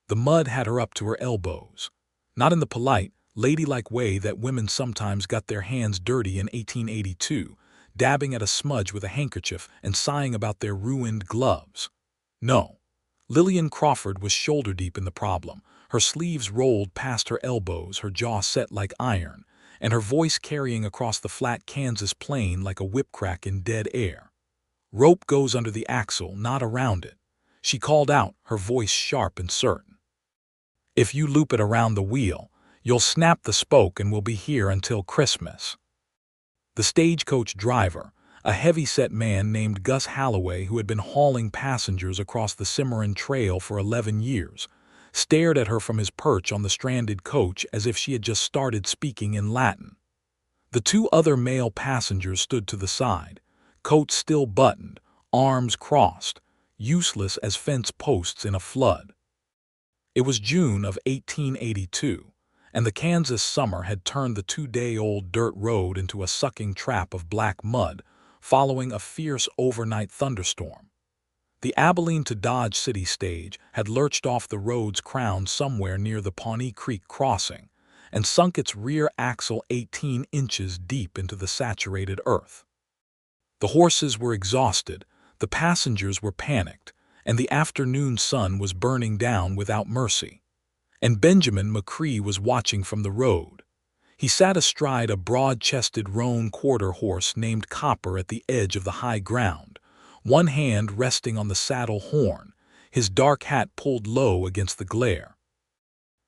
The mud had her up to her elbows. Not in the polite, ladylike way that women sometimes got their hands dirty in 1882, dabbing at a smudge with a handkerchief and sighing about their ruined gloves. No. Lillian Crawford was shoulder-deep in the problem, her sleeves rolled past her elbows, her jaw set like iron, and her voice carrying across the flat Kansas plain like a whipcrack in dead air. Rope goes under the axle, not around it. She called out, her voice sharp and certain. If you loop it around the wheel, you'll snap the spoke and we'll be here until Christmas. The stagecoach driver, a heavy-set man named Gus Halloway who had been hauling passengers across the Cimarron Trail for 11 years, stared at her from his perch on the stranded coach as if she had just started speaking in Latin. The two other male passengers stood to the side, coats still buttoned, arms crossed, useless as fence posts in a flood. It was June of 1882, and the Kansas summer had turned the 2-day-old dirt road into a sucking trap of black mud, following a fierce overnight thunderstorm. The Abilene to Dodge City stage had lurched off the road's crown somewhere near the Pawnee Creek crossing and sunk its rear axle 18 inches deep into the saturated earth. The horses were exhausted, the passengers were panicked, and the afternoon sun was burning down without mercy. And Benjamin McCrae was watching from the road. He sat astride a broad-chested roan quarter horse named Copper at the edge of the high ground, one hand resting on the saddle horn, his dark hat pulled low against the glare.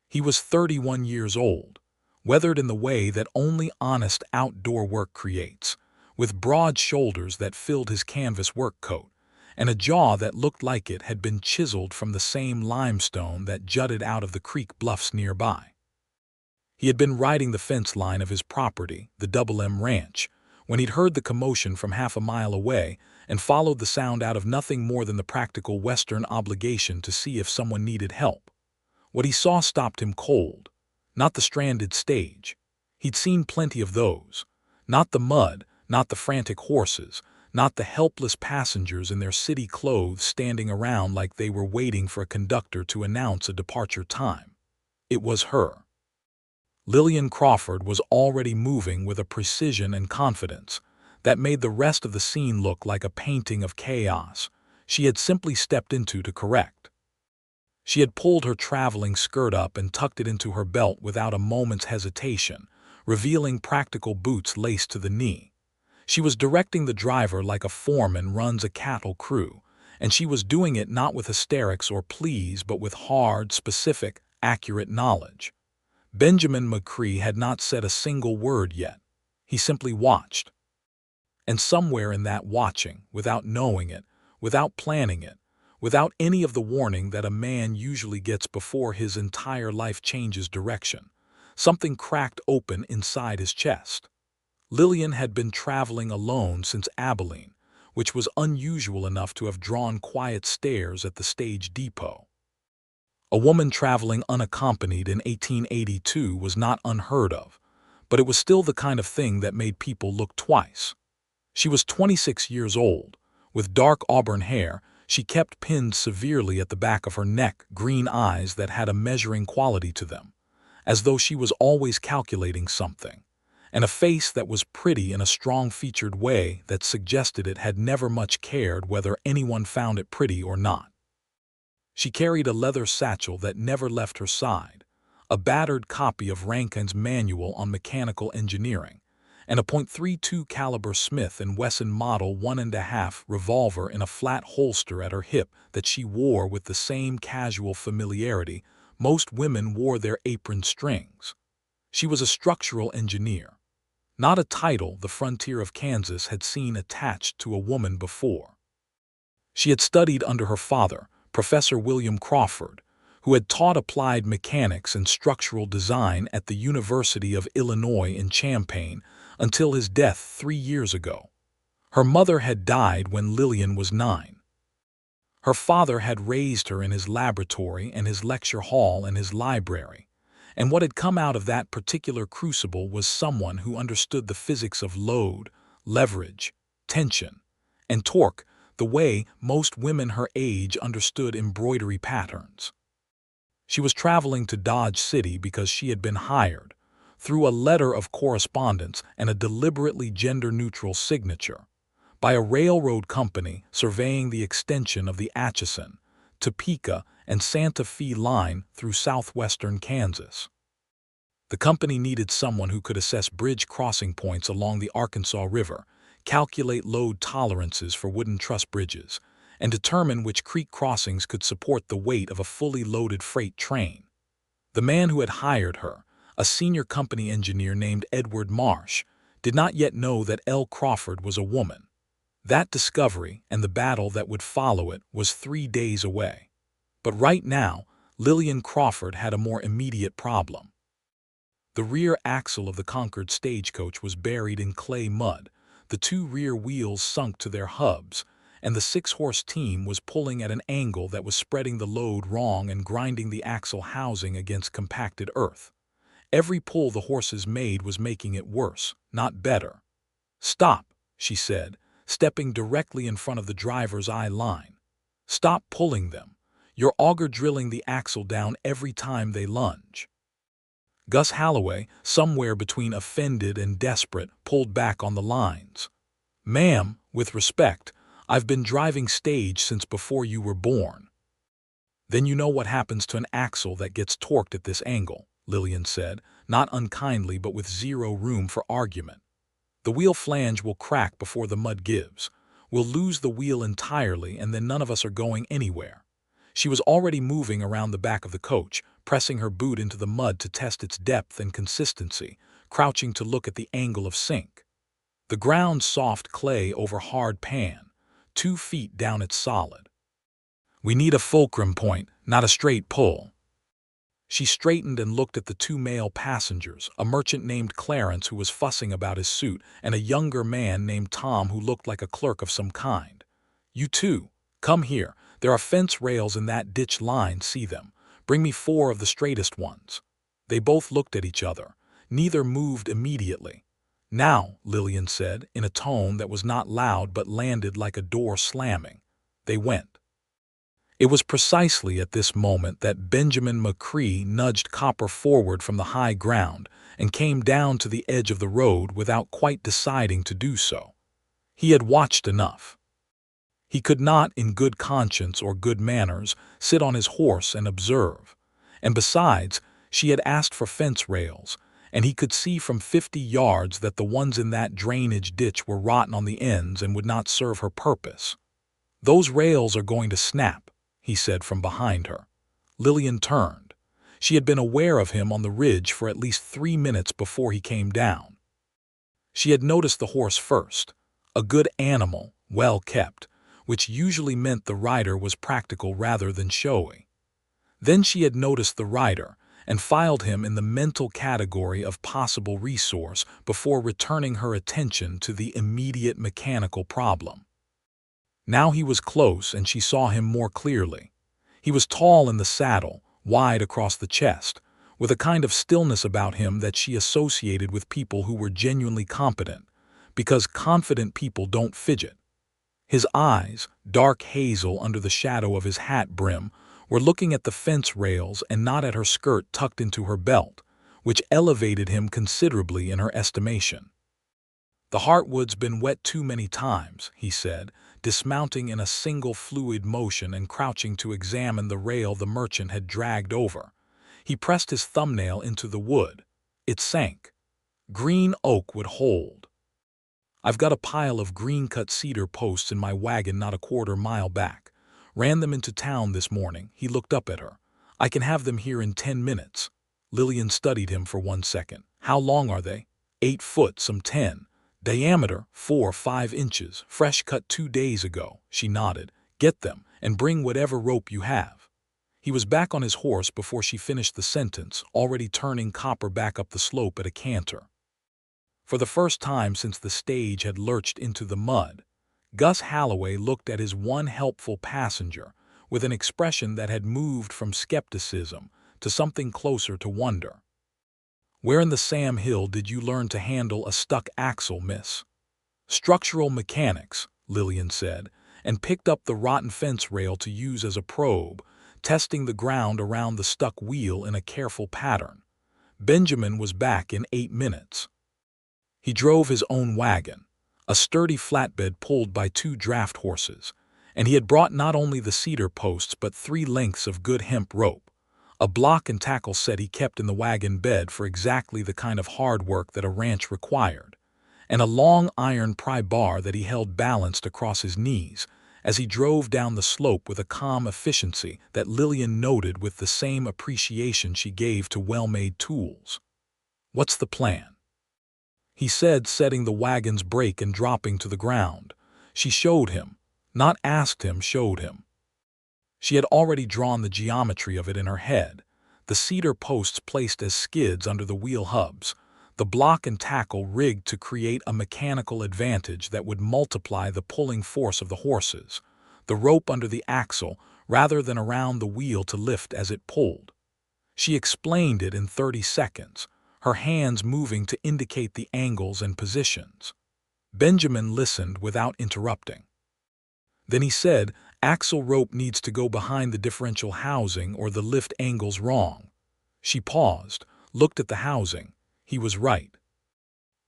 He was 31 years old, weathered in the way that only honest outdoor work creates, with broad shoulders that filled his canvas work coat, and a jaw that looked like it had been chiseled from the same limestone that jutted out of the creek bluffs nearby. He had been riding the fence line of his property, the Double M Ranch, when he'd heard the commotion from half a mile away and followed the sound out of nothing more than the practical Western obligation to see if someone needed help. What he saw stopped him cold. Not the stranded stage. He'd seen plenty of those. Not the mud, not the frantic horses, not the helpless passengers in their city clothes standing around like they were waiting for a conductor to announce a departure time. It was her. Lillian Crawford was already moving with a precision and confidence that made the rest of the scene look like a painting of chaos she had simply stepped into to correct. She had pulled her traveling skirt up and tucked it into her belt without a moment's hesitation, revealing practical boots laced to the knee. She was directing the driver like a foreman runs a cattle crew, and she was doing it not with hysterics or pleas but with hard, specific, accurate knowledge. Benjamin McCrae had not said a single word yet. He simply watched. And somewhere in that watching, without knowing it, without planning it, without any of the warning that a man usually gets before his entire life changes direction, something cracked open inside his chest. Lillian had been traveling alone since Abilene, which was unusual enough to have drawn quiet stares at the stage depot. A woman traveling unaccompanied in 1882 was not unheard of, but it was still the kind of thing that made people look twice. She was 26 years old. With dark auburn hair, she kept pinned severely at the back of her neck, green eyes that had a measuring quality to them, as though she was always calculating something, and a face that was pretty in a strong-featured way that suggested it had never much cared whether anyone found it pretty or not. She carried a leather satchel that never left her side, a battered copy of Rankin's Manual on Mechanical Engineering, and a .32 caliber Smith & Wesson Model 1.5 revolver in a flat holster at her hip that she wore with the same casual familiarity most women wore their apron strings. She was a structural engineer, not a title the frontier of Kansas had seen attached to a woman before. She had studied under her father, Professor William Crawford, who had taught applied mechanics and structural design at the University of Illinois in Champaign until his death 3 years ago. Her mother had died when Lillian was 9. Her father had raised her in his laboratory and his lecture hall and his library, and what had come out of that particular crucible was someone who understood the physics of load, leverage, tension, and torque the way most women her age understood embroidery patterns. She was traveling to Dodge City because she had been hired, through a letter of correspondence and a deliberately gender-neutral signature, by a railroad company surveying the extension of the Atchison, Topeka, and Santa Fe line through southwestern Kansas. The company needed someone who could assess bridge crossing points along the Arkansas River, calculate load tolerances for wooden truss bridges, and determine which creek crossings could support the weight of a fully loaded freight train. The man who had hired her, a senior company engineer named Edward Marsh, did not yet know that L. Crawford was a woman. That discovery and the battle that would follow it was 3 days away. But right now, Lillian Crawford had a more immediate problem. The rear axle of the Concord stagecoach was buried in clay mud, the 2 rear wheels sunk to their hubs, and the 6-horse team was pulling at an angle that was spreading the load wrong and grinding the axle housing against compacted earth. Every pull the horses made was making it worse, not better. "Stop," she said, stepping directly in front of the driver's eye line. "Stop pulling them. You're auger drilling the axle down every time they lunge." Gus Halloway, somewhere between offended and desperate, pulled back on the lines. "Ma'am, with respect, I've been driving stage since before you were born." "Then you know what happens to an axle that gets torqued at this angle," Lillian said, not unkindly but with zero room for argument. "The wheel flange will crack before the mud gives. We'll lose the wheel entirely and then none of us are going anywhere." She was already moving around the back of the coach, pressing her boot into the mud to test its depth and consistency, crouching to look at the angle of sink. The ground soft clay over hard pan, 2 feet down it's solid. "We need a fulcrum point, not a straight pull." She straightened and looked at the 2 male passengers, a merchant named Clarence who was fussing about his suit, and a younger man named Tom who looked like a clerk of some kind. "You two, come here. There are fence rails in that ditch line, see them. Bring me 4 of the straightest ones." They both looked at each other. Neither moved immediately. "Now," Lillian said, in a tone that was not loud but landed like a door slamming. They went. It was precisely at this moment that Benjamin McCrae nudged Copper forward from the high ground and came down to the edge of the road without quite deciding to do so. He had watched enough. He could not, in good conscience or good manners, sit on his horse and observe. And besides, she had asked for fence rails, and he could see from 50 yards that the ones in that drainage ditch were rotten on the ends and would not serve her purpose. "Those rails are going to snap," he said from behind her. Lillian turned. She had been aware of him on the ridge for at least 3 minutes before he came down. She had noticed the horse first, a good animal, well kept, which usually meant the rider was practical rather than showy. Then she had noticed the rider and filed him in the mental category of possible resource before returning her attention to the immediate mechanical problem. Now he was close and she saw him more clearly. He was tall in the saddle, wide across the chest, with a kind of stillness about him that she associated with people who were genuinely competent, because confident people don't fidget. His eyes, dark hazel under the shadow of his hat brim, were looking at the fence rails and not at her skirt tucked into her belt, which elevated him considerably in her estimation. "The Heartwood's been wet too many times," he said, dismounting in a single fluid motion and crouching to examine the rail the merchant had dragged over. He pressed his thumbnail into the wood. It sank. "Green oak would hold. I've got a pile of green-cut cedar posts in my wagon not a quarter-mile back. Ran them into town this morning." He looked up at her. "I can have them here in 10 minutes. Lillian studied him for 1 second. "How long are they?" 8 foot, some 10. "Diameter, 4 or 5 inches. Fresh cut 2 days ago." She nodded. "Get them, and bring whatever rope you have." He was back on his horse before she finished the sentence, already turning Copper back up the slope at a canter. For the first time since the stage had lurched into the mud, Gus Halloway looked at his one helpful passenger with an expression that had moved from skepticism to something closer to wonder. "Where in the Sam Hill did you learn to handle a stuck axle, miss?" "Structural mechanics," Lillian said, and picked up the rotten fence rail to use as a probe, testing the ground around the stuck wheel in a careful pattern. Benjamin was back in 8 minutes. He drove his own wagon, a sturdy flatbed pulled by 2 draft horses, and he had brought not only the cedar posts but 3 lengths of good hemp rope, a block and tackle set he kept in the wagon bed for exactly the kind of hard work that a ranch required, and a long iron pry bar that he held balanced across his knees as he drove down the slope with a calm efficiency that Lillian noted with the same appreciation she gave to well-made tools. "What's the plan?" he said, setting the wagon's brake and dropping to the ground. She showed him, not asked him, showed him. She had already drawn the geometry of it in her head, the cedar posts placed as skids under the wheel hubs, the block and tackle rigged to create a mechanical advantage that would multiply the pulling force of the horses, the rope under the axle rather than around the wheel to lift as it pulled. She explained it in 30 seconds, her hands moving to indicate the angles and positions. Benjamin listened without interrupting. Then he said, "Axle rope needs to go behind the differential housing or the lift angle's wrong." She paused, looked at the housing. He was right.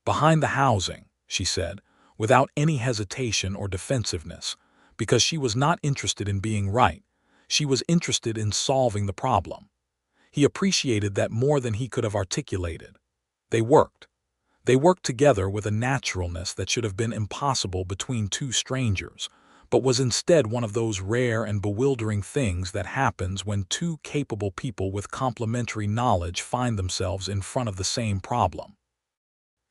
"Behind the housing," she said, without any hesitation or defensiveness, because she was not interested in being right. She was interested in solving the problem. He appreciated that more than he could have articulated. They worked. They worked together with a naturalness that should have been impossible between 2 strangers, but was instead one of those rare and bewildering things that happens when 2 capable people with complementary knowledge find themselves in front of the same problem.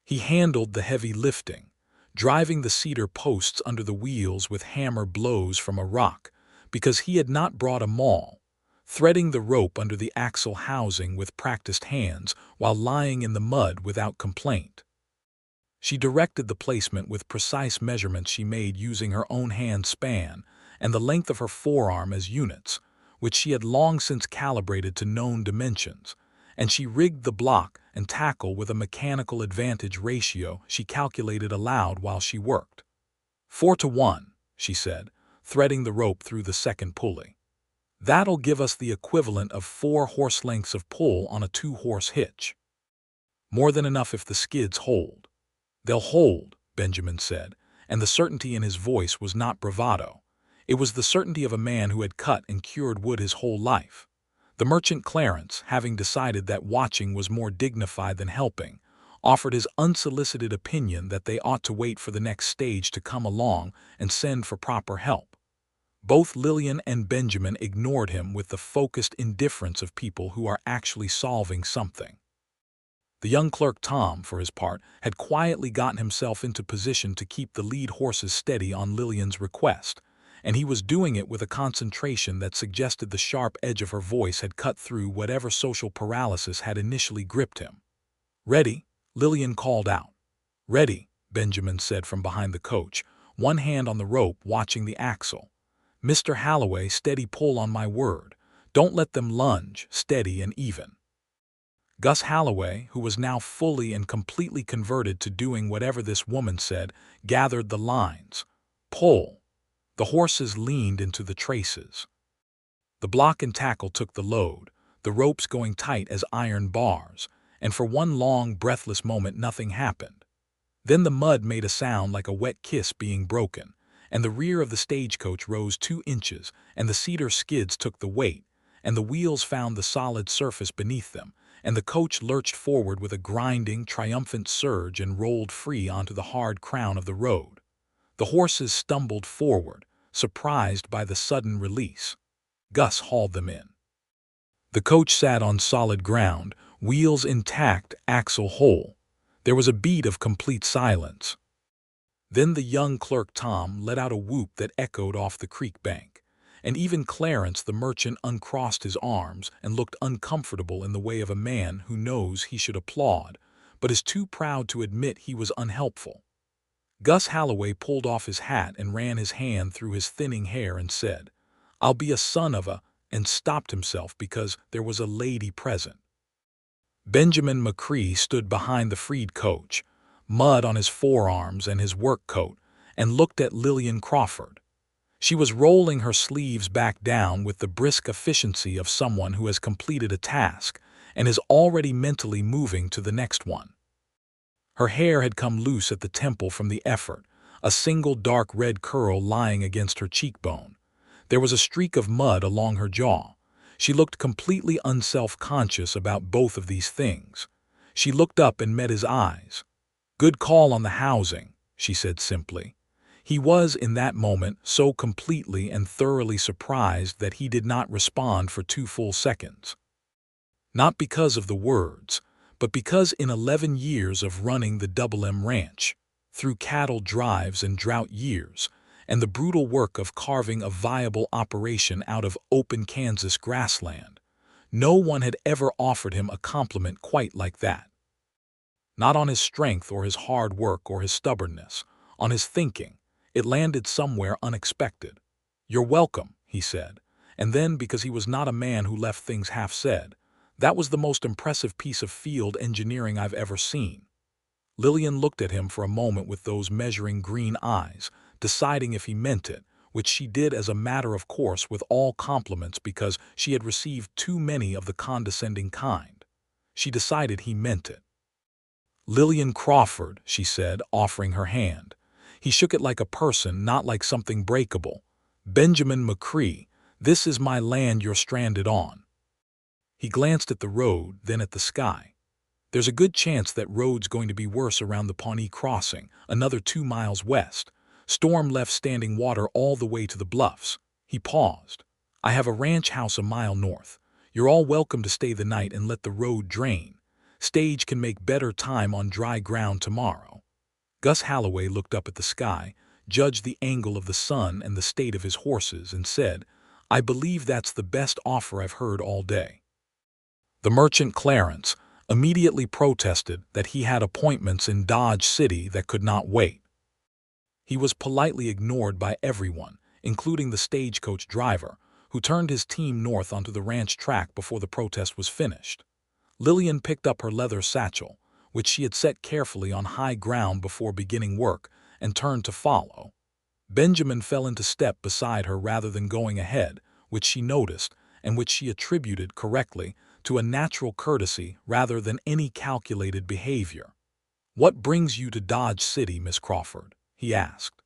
He handled the heavy lifting, driving the cedar posts under the wheels with hammer blows from a rock, because he had not brought a maul, threading the rope under the axle housing with practiced hands while lying in the mud without complaint. She directed the placement with precise measurements she made using her own hand span and the length of her forearm as units, which she had long since calibrated to known dimensions, and she rigged the block and tackle with a mechanical advantage ratio she calculated aloud while she worked. 4-to-1, she said, threading the rope through the second pulley. "That'll give us the equivalent of 4 horse lengths of pull on a 2-horse hitch. More than enough if the skids hold." "They'll hold," Benjamin said, and the certainty in his voice was not bravado. It was the certainty of a man who had cut and cured wood his whole life. The merchant Clarence, having decided that watching was more dignified than helping, offered his unsolicited opinion that they ought to wait for the next stage to come along and send for proper help. Both Lillian and Benjamin ignored him with the focused indifference of people who are actually solving something. The young clerk Tom, for his part, had quietly gotten himself into position to keep the lead horses steady on Lillian's request, and he was doing it with a concentration that suggested the sharp edge of her voice had cut through whatever social paralysis had initially gripped him. "Ready?" Lillian called out. "Ready," Benjamin said from behind the coach, one hand on the rope watching the axle. "Mr. Halloway, steady pull on my word. Don't let them lunge, steady and even." Gus Halloway, who was now fully and completely converted to doing whatever this woman said, gathered the lines. "Pull." The horses leaned into the traces. The block and tackle took the load, the ropes going tight as iron bars, and for one long, breathless moment nothing happened. Then the mud made a sound like a wet kiss being broken, and the rear of the stagecoach rose 2 inches, and the cedar skids took the weight, and the wheels found the solid surface beneath them, and the coach lurched forward with a grinding, triumphant surge and rolled free onto the hard crown of the road. The horses stumbled forward, surprised by the sudden release. Gus hauled them in. The coach sat on solid ground, wheels intact, axle whole. There was a beat of complete silence. Then the young clerk Tom let out a whoop that echoed off the creek bank, and even Clarence the merchant uncrossed his arms and looked uncomfortable in the way of a man who knows he should applaud, but is too proud to admit he was unhelpful. Gus Halloway pulled off his hat and ran his hand through his thinning hair and said, "I'll be a son of a," and stopped himself because there was a lady present. Benjamin McCrae stood behind the freed coach, mud on his forearms and his work coat, and looked at Lillian Crawford. She was rolling her sleeves back down with the brisk efficiency of someone who has completed a task and is already mentally moving to the next one. Her hair had come loose at the temple from the effort, a single dark red curl lying against her cheekbone. There was a streak of mud along her jaw. She looked completely unself-conscious about both of these things. She looked up and met his eyes. "Good call on the housing," she said simply. He was, in that moment, so completely and thoroughly surprised that he did not respond for 2 full seconds. Not because of the words, but because in 11 years of running the Double M Ranch, through cattle drives and drought years, and the brutal work of carving a viable operation out of open Kansas grassland, no one had ever offered him a compliment quite like that. Not on his strength or his hard work or his stubbornness, on his thinking. It landed somewhere unexpected. "You're welcome," he said, and then, because he was not a man who left things half-said, "That was the most impressive piece of field engineering I've ever seen." Lillian looked at him for a moment with those measuring green eyes, deciding if he meant it, which she did as a matter of course with all compliments because she had received too many of the condescending kind. She decided he meant it. "Lillian Crawford," she said, offering her hand. He shook it like a person, not like something breakable. "Benjamin McCrae, this is my land you're stranded on." He glanced at the road, then at the sky. "There's a good chance that road's going to be worse around the Pawnee Crossing, another 2 miles west. Storm left standing water all the way to the bluffs." He paused. "I have a ranch house a mile north. You're all welcome to stay the night and let the road drain. Stage can make better time on dry ground tomorrow." Gus Halloway looked up at the sky, judged the angle of the sun and the state of his horses, and said, "I believe that's the best offer I've heard all day." The merchant Clarence immediately protested that he had appointments in Dodge City that could not wait. He was politely ignored by everyone, including the stagecoach driver, who turned his team north onto the ranch track before the protest was finished. Lillian picked up her leather satchel, which she had set carefully on high ground before beginning work, and turned to follow. Benjamin fell into step beside her rather than going ahead, which she noticed, and which she attributed correctly to a natural courtesy rather than any calculated behavior. "What brings you to Dodge City, Miss Crawford?" he asked.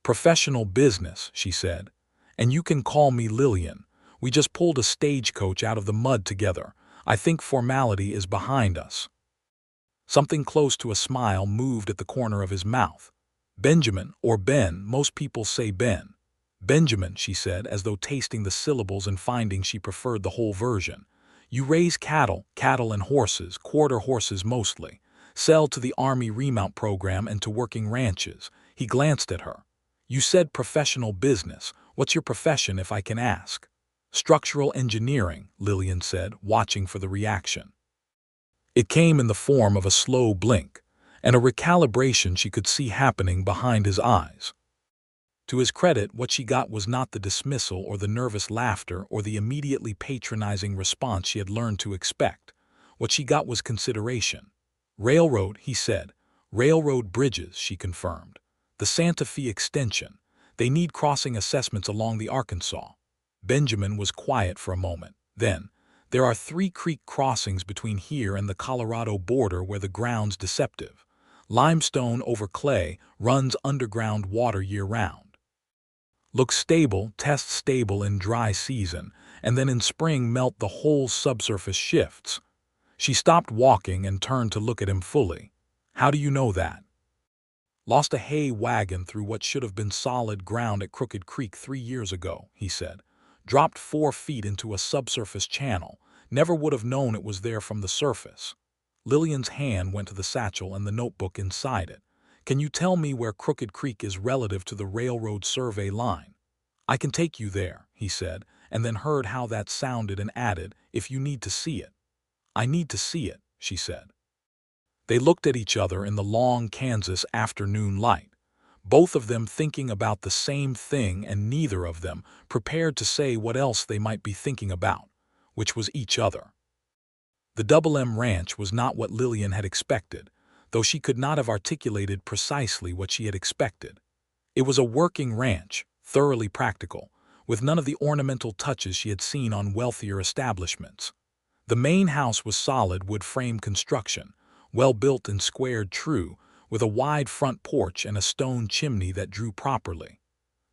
"Professional business," she said. "And you can call me Lillian. We just pulled a stagecoach out of the mud together. I think formality is behind us." Something close to a smile moved at the corner of his mouth. "Benjamin, or Ben, most people say Ben." "Benjamin," she said, as though tasting the syllables and finding she preferred the whole version. "You raise cattle and horses, quarter horses mostly. Sell to the Army remount program and to working ranches." He glanced at her. "You said professional business. What's your profession, if I can ask?" "Structural engineering," Lillian said, watching for the reaction. It came in the form of a slow blink, and a recalibration she could see happening behind his eyes. To his credit, what she got was not the dismissal or the nervous laughter or the immediately patronizing response she had learned to expect. What she got was consideration. "Railroad," he said. "Railroad bridges," she confirmed. "The Santa Fe extension. They need crossing assessments along the Arkansas." Benjamin was quiet for a moment. Then, "There are 3 creek crossings between here and the Colorado border where the ground's deceptive. Limestone over clay runs underground water year-round. Looks stable, tests stable in dry season, and then in spring melt the whole subsurface shifts." She stopped walking and turned to look at him fully. "How do you know that?" "Lost a hay wagon through what should have been solid ground at Crooked Creek 3 years ago," he said. "Dropped 4 feet into a subsurface channel. Never would have known it was there from the surface." Lillian's hand went to the satchel and the notebook inside it. "Can you tell me where Crooked Creek is relative to the railroad survey line?" "I can take you there," he said, and then heard how that sounded and added, "if you need to see it." "I need to see it," she said. They looked at each other in the long Kansas afternoon light, both of them thinking about the same thing and neither of them prepared to say what else they might be thinking about, which was each other. The Double M Ranch was not what Lillian had expected, though she could not have articulated precisely what she had expected. It was a working ranch, thoroughly practical, with none of the ornamental touches she had seen on wealthier establishments. The main house was solid wood frame construction, well built and squared true, with a wide front porch and a stone chimney that drew properly.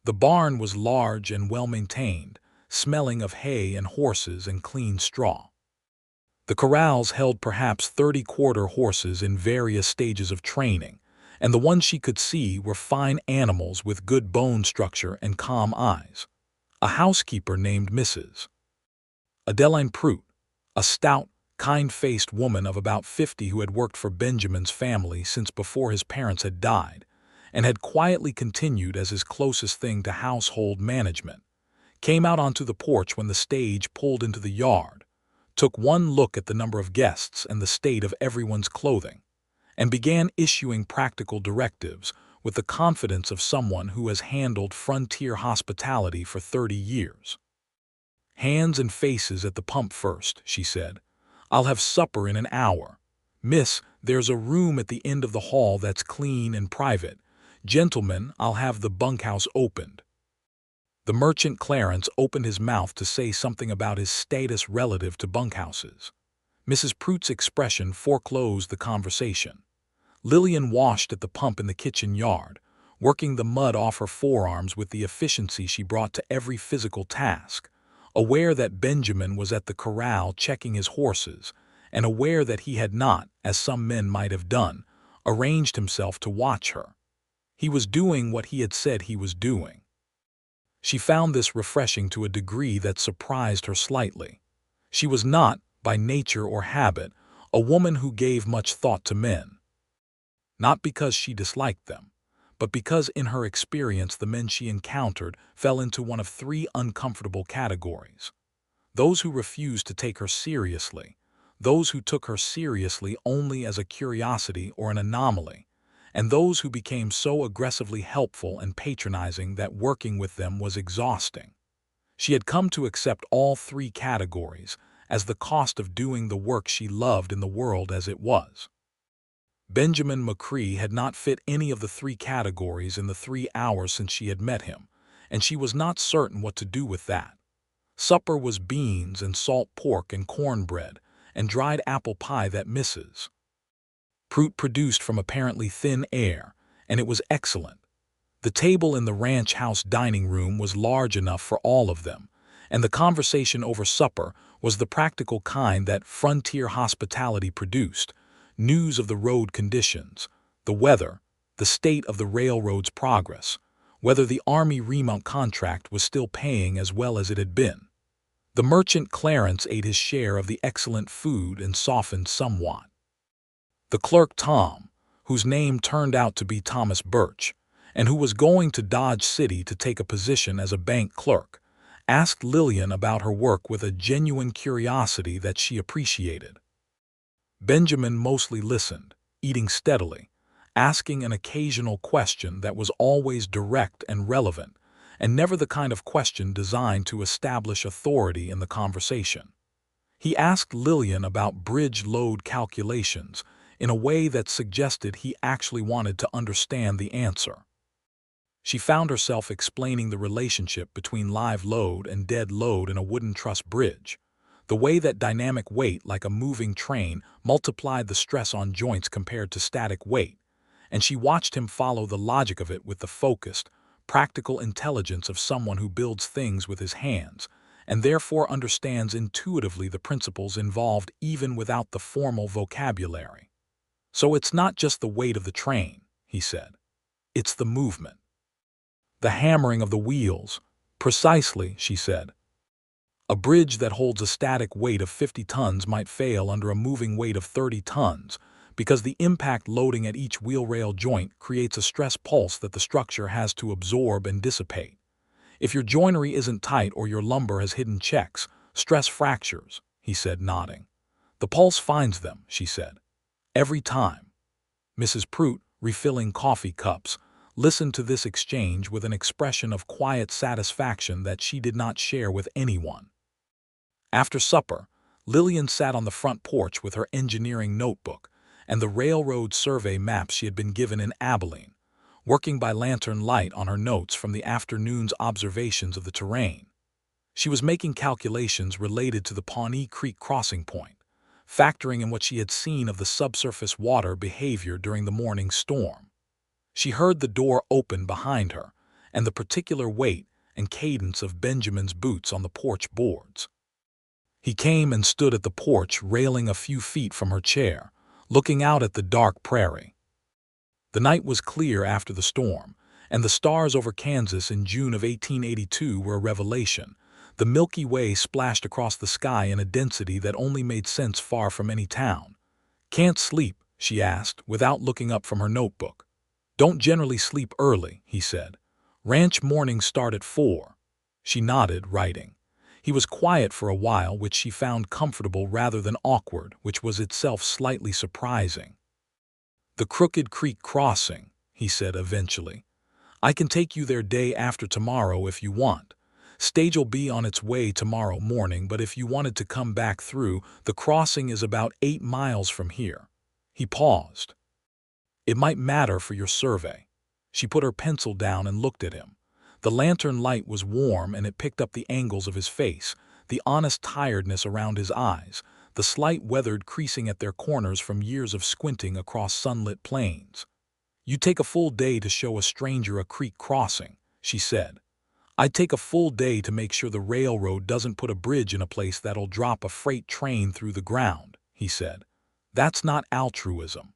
The barn was large and well maintained, smelling of hay and horses and clean straw. The corrals held perhaps 30 quarter horses in various stages of training, and the ones she could see were fine animals with good bone structure and calm eyes. A housekeeper named Mrs. Adeline Prout, a stout, kind-faced woman of about 50 who had worked for Benjamin's family since before his parents had died, and had quietly continued as his closest thing to household management, came out onto the porch when the stage pulled into the yard, took one look at the number of guests and the state of everyone's clothing, and began issuing practical directives with the confidence of someone who has handled frontier hospitality for 30 years. "Hands and faces at the pump first," she said. "I'll have supper in an hour. Miss, there's a room at the end of the hall that's clean and private. Gentlemen, I'll have the bunkhouse opened." The merchant Clarence opened his mouth to say something about his status relative to bunkhouses. Mrs. Prout's expression foreclosed the conversation. Lillian washed at the pump in the kitchen yard, working the mud off her forearms with the efficiency she brought to every physical task, aware that Benjamin was at the corral checking his horses, and aware that he had not, as some men might have done, arranged himself to watch her. He was doing what he had said he was doing. She found this refreshing to a degree that surprised her slightly. She was not, by nature or habit, a woman who gave much thought to men. Not because she disliked them, but because in her experience the men she encountered fell into one of 3 uncomfortable categories: those who refused to take her seriously, those who took her seriously only as a curiosity or an anomaly, and those who became so aggressively helpful and patronizing that working with them was exhausting. She had come to accept all 3 categories as the cost of doing the work she loved in the world as it was. Benjamin McCrae had not fit any of the 3 categories in the 3 hours since she had met him, and she was not certain what to do with that. Supper was beans and salt pork and cornbread and dried apple pie that Mrs. Prout produced from apparently thin air, and it was excellent. The table in the ranch house dining room was large enough for all of them, and the conversation over supper was the practical kind that frontier hospitality produced: news of the road conditions, the weather, the state of the railroad's progress, whether the Army remount contract was still paying as well as it had been. The merchant Clarence ate his share of the excellent food and softened somewhat. The clerk Tom, whose name turned out to be Thomas Birch, and who was going to Dodge City to take a position as a bank clerk, asked Lillian about her work with a genuine curiosity that she appreciated. Benjamin mostly listened, eating steadily, asking an occasional question that was always direct and relevant, and never the kind of question designed to establish authority in the conversation. He asked Lillian about bridge load calculations in a way that suggested he actually wanted to understand the answer. She found herself explaining the relationship between live load and dead load in a wooden truss bridge, the way that dynamic weight, like a moving train, multiplied the stress on joints compared to static weight, and she watched him follow the logic of it with the focused, practical intelligence of someone who builds things with his hands, and therefore understands intuitively the principles involved even without the formal vocabulary. "So it's not just the weight of the train," he said. "It's the movement. The hammering of the wheels." "Precisely," she said. "A bridge that holds a static weight of 50 tons might fail under a moving weight of 30 tons because the impact loading at each wheel rail joint creates a stress pulse that the structure has to absorb and dissipate. If your joinery isn't tight or your lumber has hidden checks, stress fractures," he said, nodding. "The pulse finds them," she said. "Every time." Mrs. Prout, refilling coffee cups, listened to this exchange with an expression of quiet satisfaction that she did not share with anyone. After supper, Lillian sat on the front porch with her engineering notebook and the railroad survey maps she had been given in Abilene, working by lantern light on her notes from the afternoon's observations of the terrain. She was making calculations related to the Pawnee Creek crossing point, factoring in what she had seen of the subsurface water behavior during the morning storm. She heard the door open behind her, and the particular weight and cadence of Benjamin's boots on the porch boards. He came and stood at the porch railing a few feet from her chair, looking out at the dark prairie. The night was clear after the storm, and the stars over Kansas in June of 1882 were a revelation. The Milky Way splashed across the sky in a density that only made sense far from any town. "Can't sleep?" she asked, without looking up from her notebook. "Don't generally sleep early," he said. "Ranch mornings start at 4. She nodded, writing. He was quiet for a while, which she found comfortable rather than awkward, which was itself slightly surprising. "The Crooked Creek crossing," he said eventually. "I can take you there day after tomorrow if you want. Stage'll be on its way tomorrow morning, but if you wanted to come back through, the crossing is about 8 miles from here." He paused. "It might matter for your survey." She put her pencil down and looked at him. The lantern light was warm and it picked up the angles of his face, the honest tiredness around his eyes, the slight weathered creasing at their corners from years of squinting across sunlit plains. "You take a full day to show a stranger a creek crossing," she said. "I'd take a full day to make sure the railroad doesn't put a bridge in a place that'll drop a freight train through the ground," he said. "That's not altruism.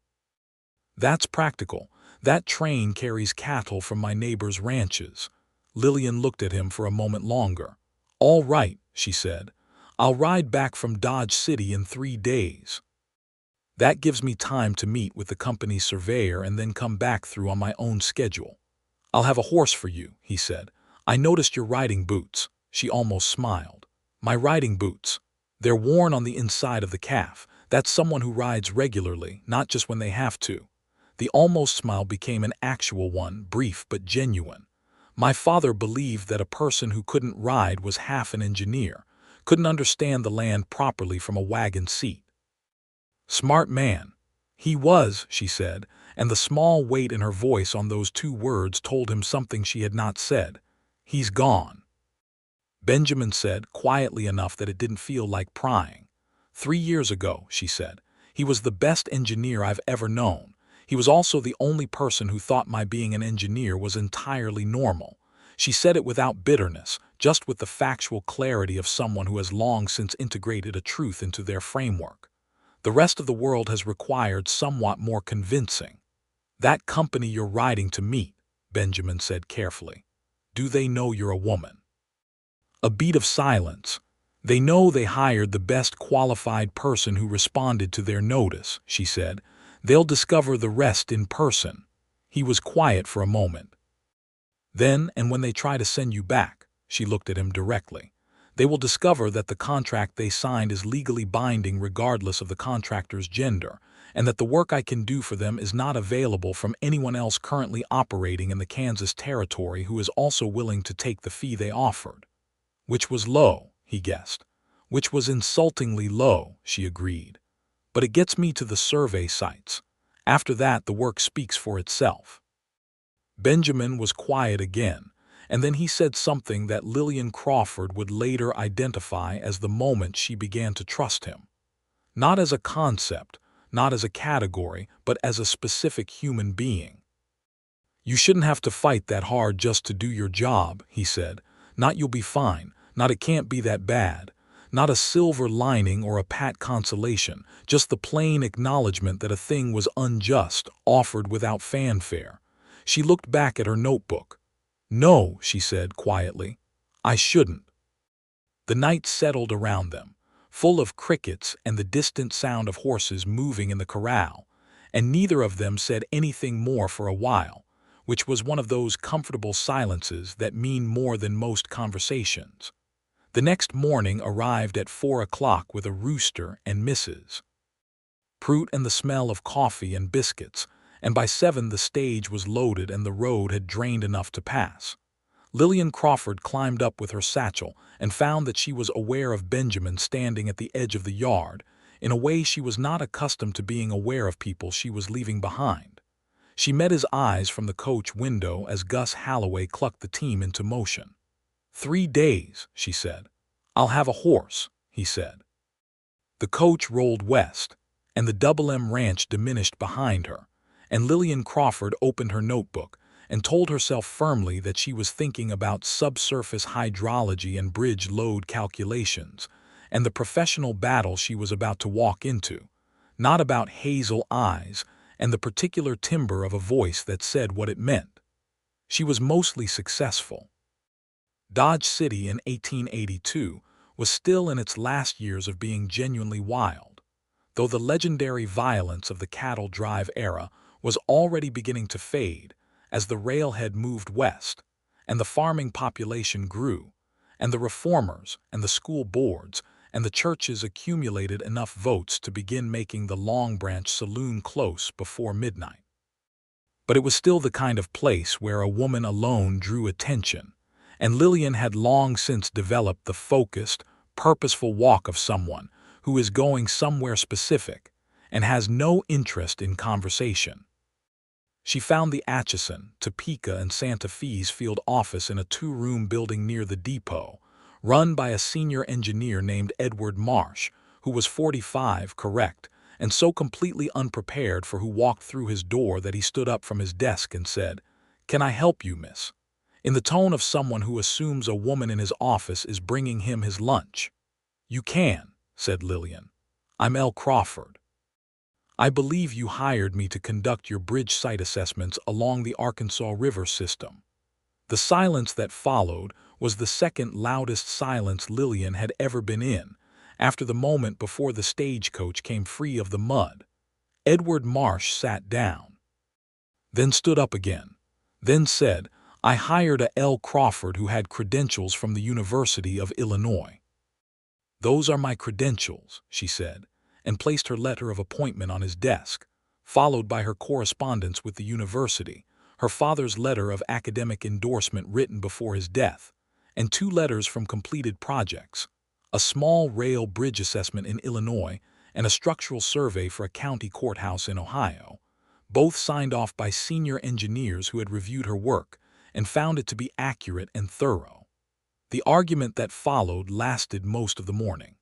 That's practical. That train carries cattle from my neighbor's ranches." Lillian looked at him for a moment longer. "All right," she said. "I'll ride back from Dodge City in 3 days. That gives me time to meet with the company's surveyor and then come back through on my own schedule." "I'll have a horse for you," he said. "I noticed your riding boots." She almost smiled. "My riding boots. They're worn on the inside of the calf. That's someone who rides regularly, not just when they have to." The almost smile became an actual one, brief but genuine. "My father believed that a person who couldn't ride was half an engineer, couldn't understand the land properly from a wagon seat." "Smart man." "He was," she said, and the small weight in her voice on those 2 words told him something she had not said. "He's gone." Benjamin said, quietly enough that it didn't feel like prying. 3 years ago," she said. "He was the best engineer I've ever known. He was also the only person who thought my being an engineer was entirely normal." She said it without bitterness, just with the factual clarity of someone who has long since integrated a truth into their framework. "The rest of the world has required somewhat more convincing." "That company you're riding to meet," Benjamin said carefully. "Do they know you're a woman?" A beat of silence. "They know they hired the best qualified person who responded to their notice," she said. "They'll discover the rest in person." He was quiet for a moment. "Then, and when they try to send you back," she looked at him directly, "they will discover that the contract they signed is legally binding regardless of the contractor's gender, and that the work I can do for them is not available from anyone else currently operating in the Kansas territory who is also willing to take the fee they offered." "Which was low," he guessed. "Which was insultingly low," she agreed. "But it gets me to the survey sites. After that, the work speaks for itself." Benjamin was quiet again, and then he said something that Lillian Crawford would later identify as the moment she began to trust him. Not as a concept, not as a category, but as a specific human being. "You shouldn't have to fight that hard just to do your job," he said. "Not you'll be fine, not it can't be that bad. Not a silver lining or a pat consolation, just the plain acknowledgement that a thing was unjust, offered without fanfare." She looked back at her notebook. "No," she said quietly, "I shouldn't." The night settled around them, full of crickets and the distant sound of horses moving in the corral, and neither of them said anything more for a while, which was one of those comfortable silences that mean more than most conversations. The next morning arrived at 4 o'clock with a rooster and Mrs. Prout and the smell of coffee and biscuits, and by 7 the stage was loaded and the road had drained enough to pass. Lillian Crawford climbed up with her satchel and found that she was aware of Benjamin standing at the edge of the yard, in a way she was not accustomed to being aware of people she was leaving behind. She met his eyes from the coach window as Gus Halloway clucked the team into motion. 3 days, she said. I'll have a horse, he said. The coach rolled west, and the Double M Ranch diminished behind her, and Lillian Crawford opened her notebook and told herself firmly that she was thinking about subsurface hydrology and bridge load calculations, and the professional battle she was about to walk into, not about hazel eyes and the particular timbre of a voice that said what it meant. She was mostly successful. Dodge City in 1882 was still in its last years of being genuinely wild, though the legendary violence of the cattle drive era was already beginning to fade as the railhead moved west and the farming population grew, and the reformers and the school boards and the churches accumulated enough votes to begin making the Long Branch Saloon close before midnight. But it was still the kind of place where a woman alone drew attention, and Lillian had long since developed the focused, purposeful walk of someone who is going somewhere specific and has no interest in conversation. She found the Atchison, Topeka, and Santa Fe's field office in a 2-room building near the depot, run by a senior engineer named Edward Marsh, who was 45, correct, and so completely unprepared for who walked through his door that he stood up from his desk and said, "Can I help you, miss?" in the tone of someone who assumes a woman in his office is bringing him his lunch. "You can," said Lillian. "I'm L. Crawford. I believe you hired me to conduct your bridge site assessments along the Arkansas River system." The silence that followed was the second loudest silence Lillian had ever been in, after the moment before the stagecoach came free of the mud. Edward Marsh sat down, then stood up again, then said, "I hired a L. Crawford who had credentials from the University of Illinois." "Those are my credentials," she said, and placed her letter of appointment on his desk, followed by her correspondence with the university, her father's letter of academic endorsement written before his death, and 2 letters from completed projects, a small rail bridge assessment in Illinois and a structural survey for a county courthouse in Ohio, both signed off by senior engineers who had reviewed her work and found it to be accurate and thorough. The argument that followed lasted most of the morning.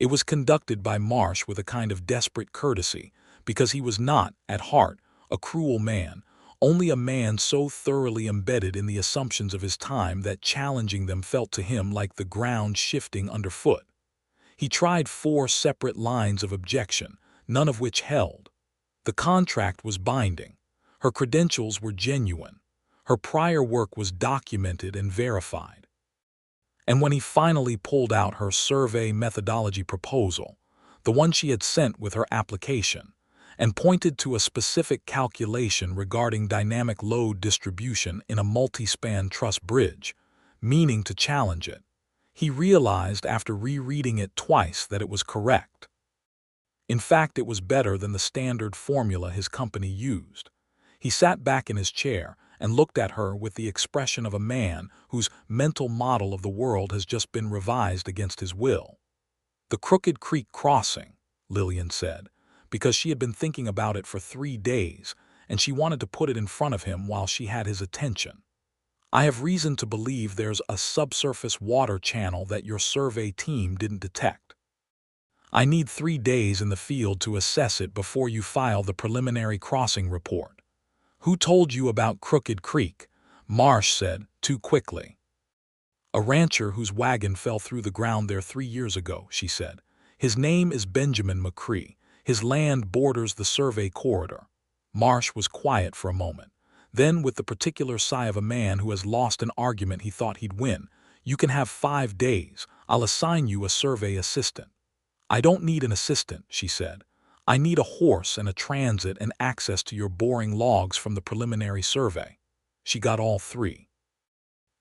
It was conducted by Marsh with a kind of desperate courtesy, because he was not, at heart, a cruel man, only a man so thoroughly embedded in the assumptions of his time that challenging them felt to him like the ground shifting underfoot. He tried 4 separate lines of objection, none of which held. The contract was binding. Her credentials were genuine. Her prior work was documented and verified. And when he finally pulled out her survey methodology proposal, the one she had sent with her application, and pointed to a specific calculation regarding dynamic load distribution in a multi-span truss bridge, meaning to challenge it, he realized after rereading it twice that it was correct. In fact, it was better than the standard formula his company used. He sat back in his chair and looked at her with the expression of a man whose mental model of the world has just been revised against his will. "The Crooked Creek Crossing," Lillian said, because she had been thinking about it for 3 days, and she wanted to put it in front of him while she had his attention. "I have reason to believe there's a subsurface water channel that your survey team didn't detect. I need 3 days in the field to assess it before you file the preliminary crossing report." "Who told you about Crooked Creek?" Marsh said, too quickly. "A rancher whose wagon fell through the ground there 3 years ago," she said. "His name is Benjamin McCrae. His land borders the survey corridor." Marsh was quiet for a moment. Then, with the particular sigh of a man who has lost an argument he thought he'd win, "You can have 5 days. I'll assign you a survey assistant." "I don't need an assistant," she said. "I need a horse and a transit and access to your boring logs from the preliminary survey." She got all 3.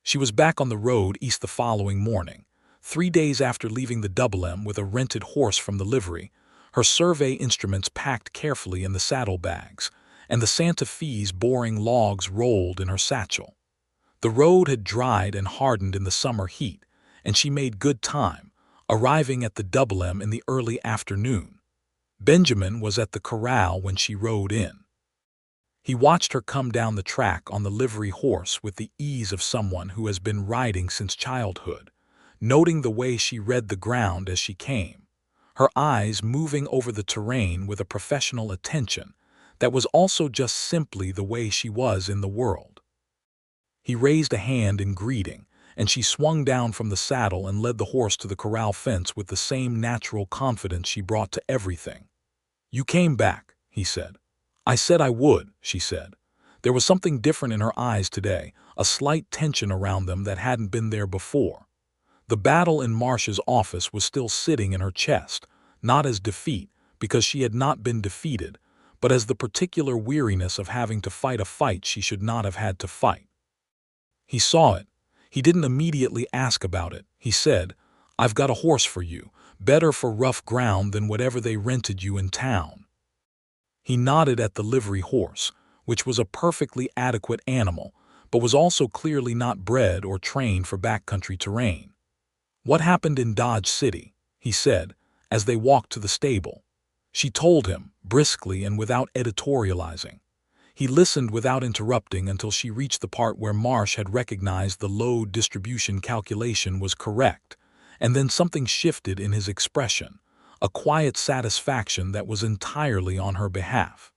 She was back on the road east the following morning, 3 days after leaving the Double M with a rented horse from the livery, her survey instruments packed carefully in the saddlebags, and the Santa Fe's boring logs rolled in her satchel. The road had dried and hardened in the summer heat, and she made good time, arriving at the Double M in the early afternoon. Benjamin was at the corral when she rode in. He watched her come down the track on the livery horse with the ease of someone who has been riding since childhood, noting the way she read the ground as she came, her eyes moving over the terrain with a professional attention that was also just simply the way she was in the world. He raised a hand in greeting, and she swung down from the saddle and led the horse to the corral fence with the same natural confidence she brought to everything. "You came back," he said. "I said I would," she said. There was something different in her eyes today, a slight tension around them that hadn't been there before. The battle in Marsh's office was still sitting in her chest, not as defeat, because she had not been defeated, but as the particular weariness of having to fight a fight she should not have had to fight. He saw it. He didn't immediately ask about it. He said, "I've got a horse for you, better for rough ground than whatever they rented you in town." He nodded at the livery horse, which was a perfectly adequate animal, but was also clearly not bred or trained for backcountry terrain. "What happened in Dodge City?" he said, as they walked to the stable. She told him, briskly and without editorializing. He listened without interrupting until she reached the part where Marsh had recognized the load distribution calculation was correct, and then something shifted in his expression, a quiet satisfaction that was entirely on her behalf.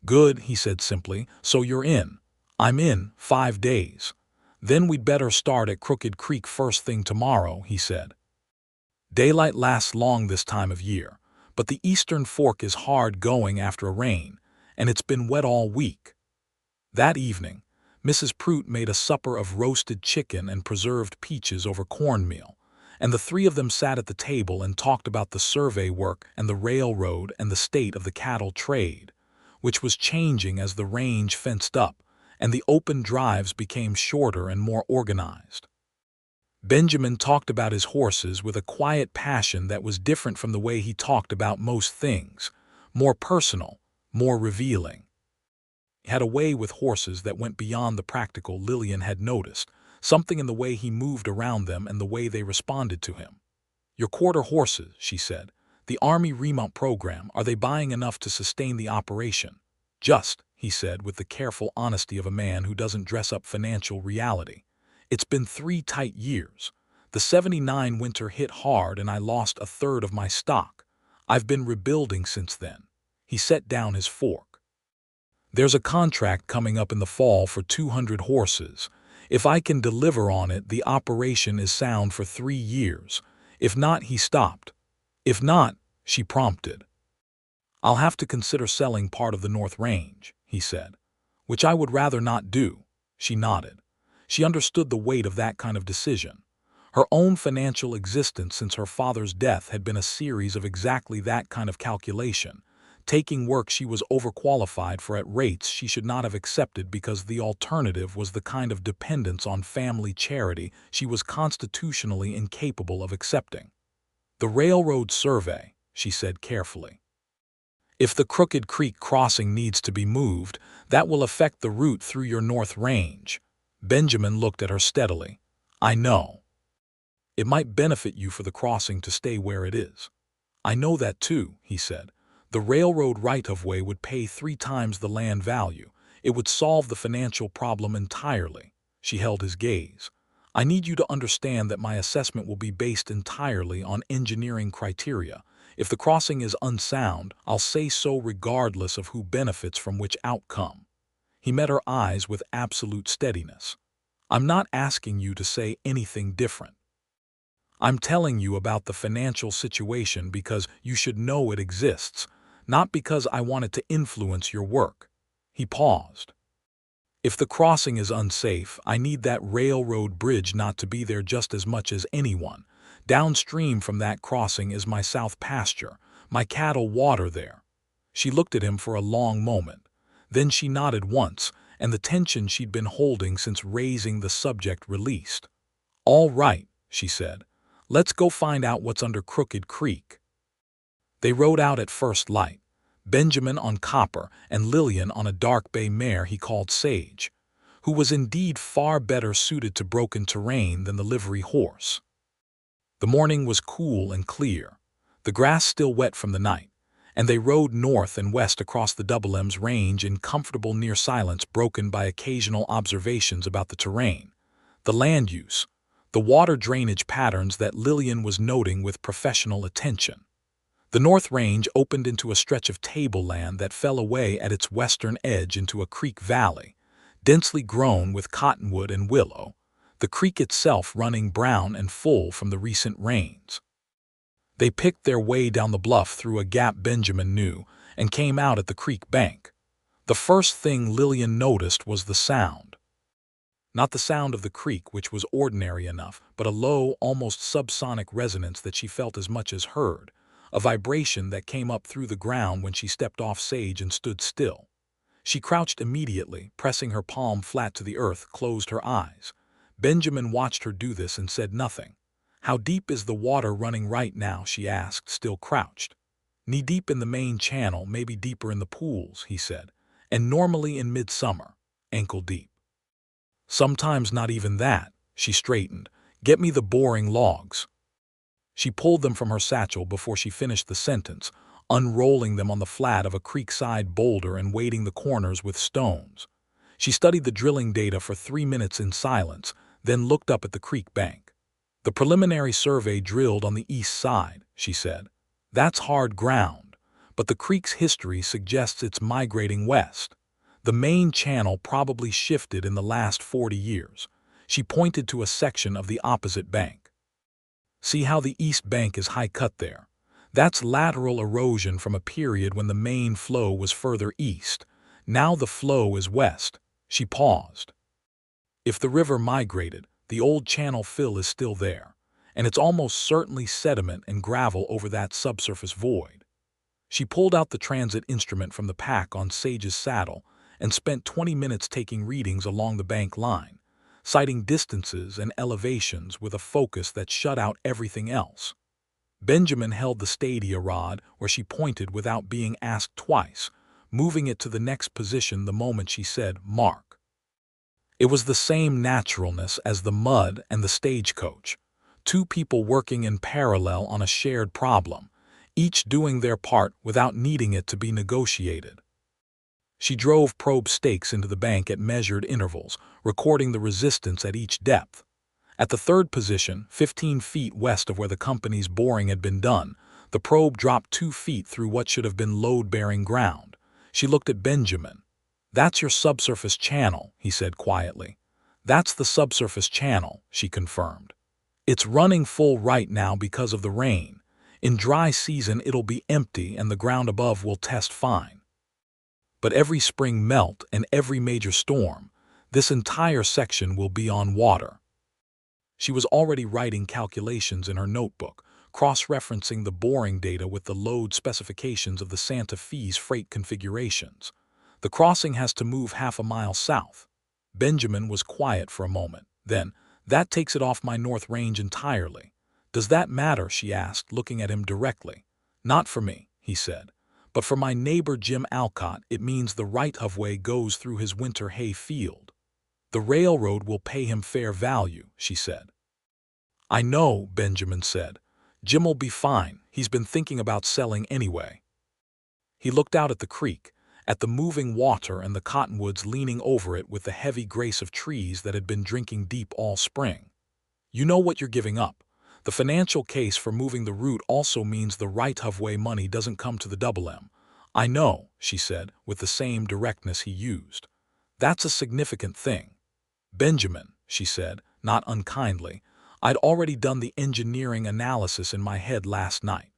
"Good," he said simply, "so you're in." "I'm in 5 days. Then we'd better start at Crooked Creek first thing tomorrow," he said. Daylight lasts long this time of year, but the Eastern Fork is hard going after a rain, and it's been wet all week. That evening, Mrs. Prout made a supper of roasted chicken and preserved peaches over cornmeal, and the three of them sat at the table and talked about the survey work and the railroad and the state of the cattle trade, which was changing as the range fenced up and the open drives became shorter and more organized. Benjamin talked about his horses with a quiet passion that was different from the way he talked about most things, more personal, more revealing. He had a way with horses that went beyond the practical Lillian had noticed, something in the way he moved around them and the way they responded to him. "Your quarter horses," she said. "The Army remount program, are they buying enough to sustain the operation?" "Just," he said with the careful honesty of a man who doesn't dress up financial reality. "It's been 3 tight years. The '79 winter hit hard and I lost a third of my stock. I've been rebuilding since then." He set down his fork. "There's a contract coming up in the fall for 200 horses. If I can deliver on it, the operation is sound for 3 years. If not," he stopped. "If not," she prompted. "I'll have to consider selling part of the North Range," he said. "Which I would rather not do." She nodded. She understood the weight of that kind of decision. Her own financial existence since her father's death had been a series of exactly that kind of calculation, taking work she was overqualified for at rates she should not have accepted because the alternative was the kind of dependence on family charity she was constitutionally incapable of accepting. "The railroad survey," she said carefully. "If the Crooked Creek crossing needs to be moved, that will affect the route through your North Range." Benjamin looked at her steadily. "I know. It might benefit you for the crossing to stay where it is." "I know that too," he said. "The railroad right-of-way would pay 3 times the land value. It would solve the financial problem entirely." She held his gaze. "I need you to understand that my assessment will be based entirely on engineering criteria. If the crossing is unsound, I'll say so regardless of who benefits from which outcome." He met her eyes with absolute steadiness. "I'm not asking you to say anything different. I'm telling you about the financial situation because you should know it exists, not because I want it to influence your work." He paused. "If the crossing is unsafe, I need that railroad bridge not to be there just as much as anyone. Downstream from that crossing is my south pasture. My cattle water there." She looked at him for a long moment. Then she nodded once, and the tension she'd been holding since raising the subject released. "All right," she said. "Let's go find out what's under Crooked Creek." They rode out at first light, Benjamin on Copper and Lillian on a dark bay mare he called Sage, who was indeed far better suited to broken terrain than the livery horse. The morning was cool and clear, the grass still wet from the night, and they rode north and west across the Double M's range in comfortable near silence broken by occasional observations about the terrain, the land use, the water drainage patterns that Lillian was noting with professional attention. The North Range opened into a stretch of tableland that fell away at its western edge into a creek valley, densely grown with cottonwood and willow, the creek itself running brown and full from the recent rains. They picked their way down the bluff through a gap Benjamin knew and came out at the creek bank. The first thing Lillian noticed was the sound. Not the sound of the creek, which was ordinary enough, but a low, almost subsonic resonance that she felt as much as heard, a vibration that came up through the ground when she stepped off Sage and stood still. She crouched immediately, pressing her palm flat to the earth, closed her eyes. Benjamin watched her do this and said nothing. "How deep is the water running right now?" she asked, still crouched. "Knee-deep in the main channel, maybe deeper in the pools," he said. "And normally in midsummer, ankle-deep. Sometimes not even that." She straightened. "Get me the boring logs." She pulled them from her satchel before she finished the sentence, unrolling them on the flat of a creekside boulder and weighting the corners with stones. She studied the drilling data for 3 minutes in silence, then looked up at the creek bank. "The preliminary survey drilled on the east side," she said. "That's hard ground, but the creek's history suggests it's migrating west. The main channel probably shifted in the last 40 years. She pointed to a section of the opposite bank. "See how the east bank is high-cut there? That's lateral erosion from a period when the main flow was further east. Now the flow is west." She paused. "If the river migrated, the old channel fill is still there, and it's almost certainly sediment and gravel over that subsurface void." She pulled out the transit instrument from the pack on Sage's saddle and spent 20 minutes taking readings along the bank line, citing distances and elevations with a focus that shut out everything else. Benjamin held the stadia rod where she pointed without being asked twice, moving it to the next position the moment she said, "Mark." It was the same naturalness as the mud and the stagecoach, two people working in parallel on a shared problem, each doing their part without needing it to be negotiated. She drove probe stakes into the bank at measured intervals, recording the resistance at each depth. At the third position, 15 feet west of where the company's boring had been done, the probe dropped 2 feet through what should have been load-bearing ground. She looked at Benjamin. "That's your subsurface channel," he said quietly. "That's the subsurface channel," she confirmed. "It's running full right now because of the rain. In dry season it'll be empty and the ground above will test fine. But every spring melt and every major storm, this entire section will be on water." She was already writing calculations in her notebook, cross-referencing the boring data with the load specifications of the Santa Fe's freight configurations. "The crossing has to move half a mile south." Benjamin was quiet for a moment. Then, "That takes it off my North Range entirely." "Does that matter?" she asked, looking at him directly. "Not for me," he said. "But for my neighbor Jim Alcott, it means the right-of-way goes through his winter hay field. The railroad will pay him fair value," she said. "I know," Benjamin said. "Jim'll be fine. He's been thinking about selling anyway." He looked out at the creek, at the moving water and the cottonwoods leaning over it with the heavy grace of trees that had been drinking deep all spring. "You know what you're giving up. The financial case for moving the route also means the right-of-way money doesn't come to the Double M." "I know," she said, with the same directness he used. "That's a significant thing." "Benjamin," she said, not unkindly, "I'd already done the engineering analysis in my head last night.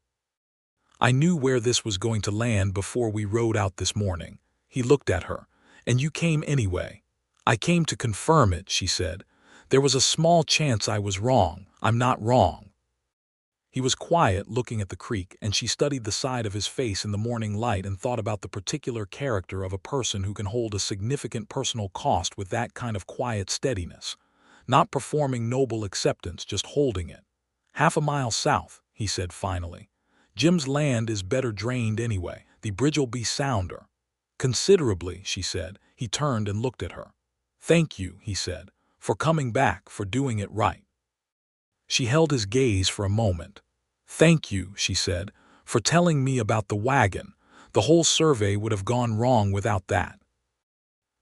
I knew where this was going to land before we rode out this morning." He looked at her. "And you came anyway." "I came to confirm it," she said. "There was a small chance I was wrong. I'm not wrong." He was quiet, looking at the creek, and she studied the side of his face in the morning light and thought about the particular character of a person who can hold a significant personal cost with that kind of quiet steadiness. Not performing noble acceptance, just holding it. "Half a mile south," he said finally. "Jim's land is better drained anyway. The bridge'll be sounder." "Considerably," she said. He turned and looked at her. "Thank you," he said, "for coming back, for doing it right." She held his gaze for a moment. "Thank you," she said, for telling me about the wagon. The whole survey would have gone wrong without that."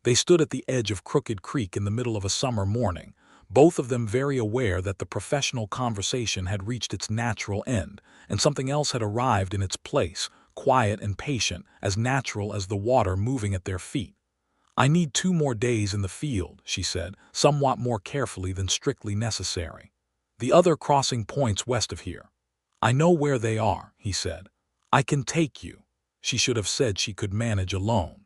They stood at the edge of Crooked Creek in the middle of a summer morning, both of them very aware that the professional conversation had reached its natural end, and something else had arrived in its place, quiet and patient, as natural as the water moving at their feet. "I need 2 more days in the field," she said, somewhat more carefully than strictly necessary. "The other crossing points west of here. I know where they are," he said. "I can take you." She should have said she could manage alone.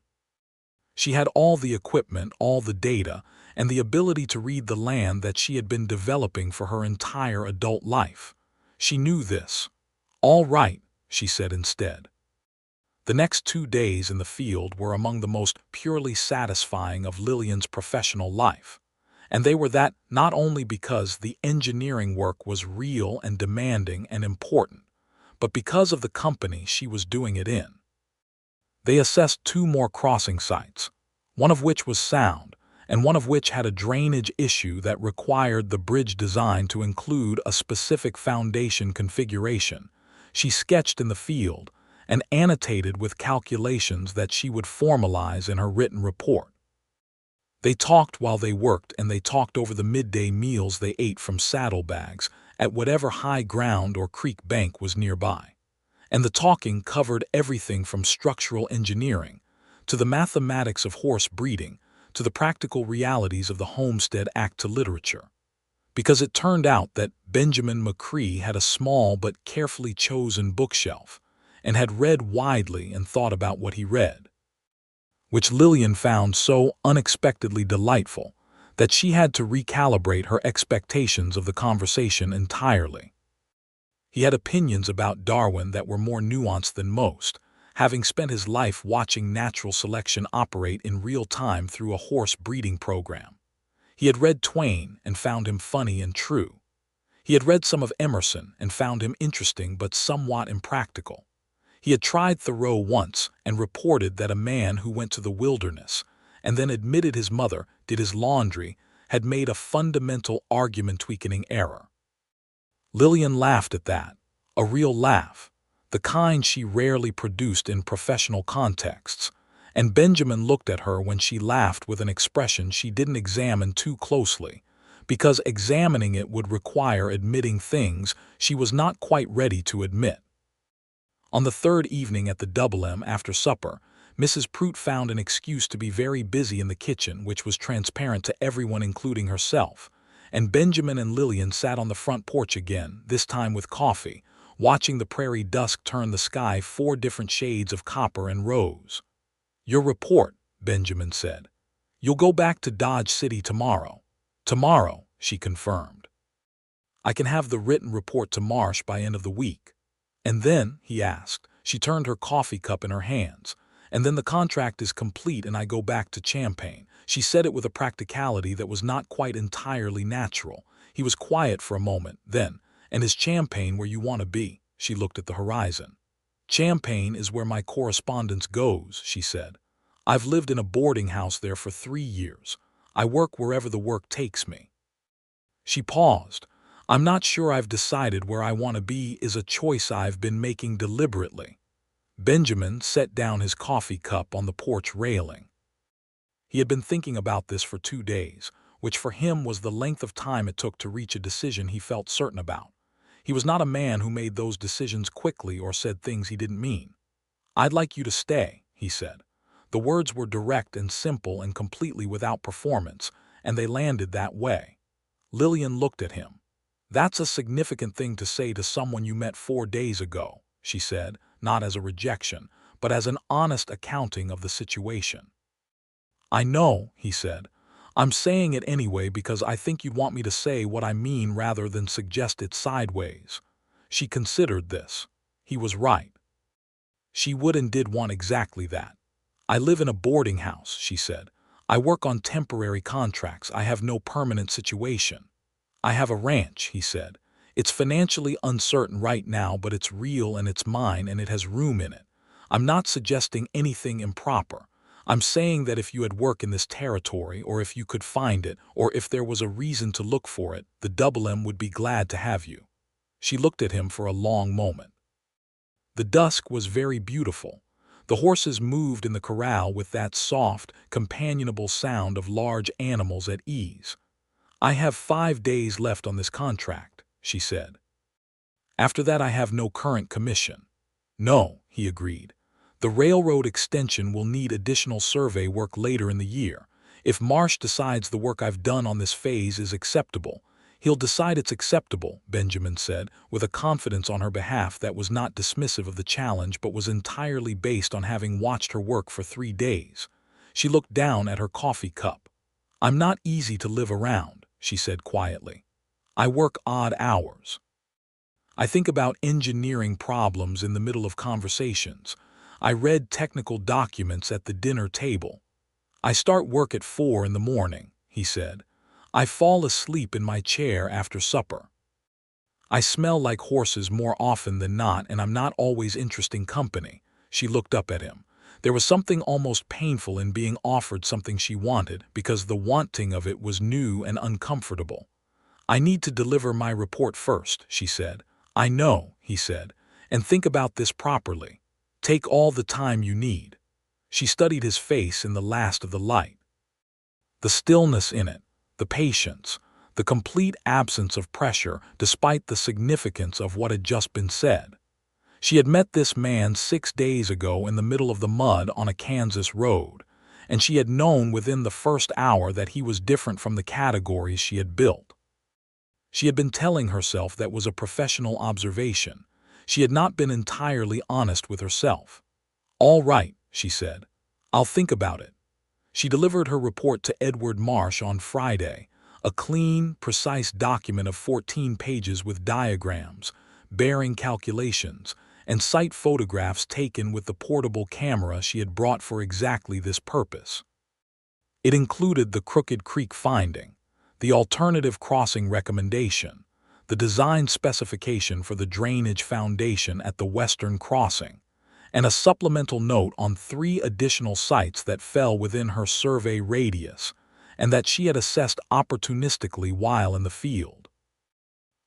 She had all the equipment, all the data, and the ability to read the land that she had been developing for her entire adult life. She knew this. "All right," she said instead. The next 2 days in the field were among the most purely satisfying of Lillian's professional life. And they were that not only because the engineering work was real and demanding and important, but because of the company she was doing it in. They assessed 2 more crossing sites, one of which was sound, and one of which had a drainage issue that required the bridge design to include a specific foundation configuration. She sketched in the field and annotated with calculations that she would formalize in her written report. They talked while they worked, and they talked over the midday meals they ate from saddlebags at whatever high ground or creek bank was nearby. And the talking covered everything from structural engineering to the mathematics of horse breeding to the practical realities of the Homestead Act to literature. Because it turned out that Benjamin McCrae had a small but carefully chosen bookshelf and had read widely and thought about what he read, which Lillian found so unexpectedly delightful that she had to recalibrate her expectations of the conversation entirely. He had opinions about Darwin that were more nuanced than most, having spent his life watching natural selection operate in real time through a horse breeding program. He had read Twain and found him funny and true. He had read some of Emerson and found him interesting but somewhat impractical. He had tried Thoreau once and reported that a man who went to the wilderness and then admitted his mother did his laundry had made a fundamental argument-weakening error. Lillian laughed at that, a real laugh, the kind she rarely produced in professional contexts, and Benjamin looked at her when she laughed with an expression she didn't examine too closely, because examining it would require admitting things she was not quite ready to admit. On the 3rd evening at the Double M after supper, Mrs. Prout found an excuse to be very busy in the kitchen, which was transparent to everyone including herself, and Benjamin and Lillian sat on the front porch again, this time with coffee, watching the prairie dusk turn the sky 4 different shades of copper and rose. "Your report," Benjamin said. "You'll go back to Dodge City tomorrow." "Tomorrow," she confirmed. "I can have the written report to Marsh by end of the week." "And then?" he asked. She turned her coffee cup in her hands. "And then the contract is complete and I go back to Champaign." She said it with a practicality that was not quite entirely natural. He was quiet for a moment, then, "And is Champaign where you want to be?" She looked at the horizon. "Champaign is where my correspondence goes," she said. "I've lived in a boarding house there for 3 years. I work wherever the work takes me." She paused. "I'm not sure I've decided where I want to be is a choice I've been making deliberately." Benjamin set down his coffee cup on the porch railing. He had been thinking about this for 2 days, which for him was the length of time it took to reach a decision he felt certain about. He was not a man who made those decisions quickly or said things he didn't mean. "I'd like you to stay," he said. The words were direct and simple and completely without performance, and they landed that way. Lillian looked at him. "That's a significant thing to say to someone you met 4 days ago," she said, not as a rejection, but as an honest accounting of the situation. "I know," he said. "I'm saying it anyway because I think you'd want me to say what I mean rather than suggest it sideways." She considered this. He was right. She would and did want exactly that. "I live in a boarding house," she said. "I work on temporary contracts. I have no permanent situation." "I have a ranch," he said. "It's financially uncertain right now, but it's real and it's mine and it has room in it. I'm not suggesting anything improper. I'm saying that if you had work in this territory, or if you could find it, or if there was a reason to look for it, the Double M would be glad to have you." She looked at him for a long moment. The dusk was very beautiful. The horses moved in the corral with that soft, companionable sound of large animals at ease. "I have 5 days left on this contract," she said. "After that I have no current commission." "No," he agreed. "The railroad extension will need additional survey work later in the year. If Marsh decides the work I've done on this phase is acceptable, he'll decide it's acceptable," Benjamin said, with a confidence on her behalf that was not dismissive of the challenge but was entirely based on having watched her work for 3 days. She looked down at her coffee cup. "I'm not easy to live around," she said quietly. "I work odd hours. I think about engineering problems in the middle of conversations. I read technical documents at the dinner table. I start work at 4 in the morning," he said. "I fall asleep in my chair after supper. I smell like horses more often than not, and I'm not always interesting company." She looked up at him. There was something almost painful in being offered something she wanted, because the wanting of it was new and uncomfortable. "I need to deliver my report first," she said. "I know," he said, "and think about this properly. Take all the time you need." She studied his face in the last of the light. The stillness in it, the patience, the complete absence of pressure despite the significance of what had just been said. She had met this man 6 days ago in the middle of the mud on a Kansas road, and she had known within the first hour that he was different from the categories she had built. She had been telling herself that was a professional observation. She had not been entirely honest with herself. "All right," she said. "I'll think about it." She delivered her report to Edward Marsh on Friday, a clean, precise document of 14 pages with diagrams, bearing calculations, and site photographs taken with the portable camera she had brought for exactly this purpose. It included the Crooked Creek finding, the alternative crossing recommendation, the design specification for the drainage foundation at the western crossing, and a supplemental note on 3 additional sites that fell within her survey radius and that she had assessed opportunistically while in the field.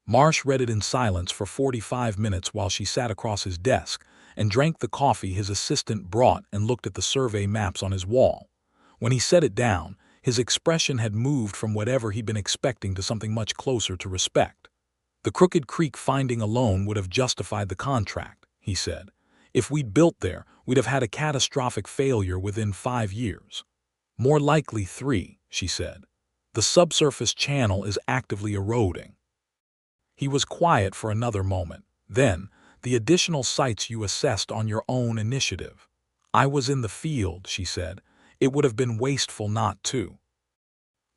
Marsh read it in silence for 45 minutes while she sat across his desk and drank the coffee his assistant brought and looked at the survey maps on his wall. When he set it down, his expression had moved from whatever he'd been expecting to something much closer to respect. "The Crooked Creek finding alone would have justified the contract," he said. "If we'd built there, we'd have had a catastrophic failure within 5 years. More likely 3, she said. The subsurface channel is actively eroding." He was quiet for another moment. Then, "The additional sites you assessed on your own initiative." "I was in the field," she said. "It would have been wasteful not to."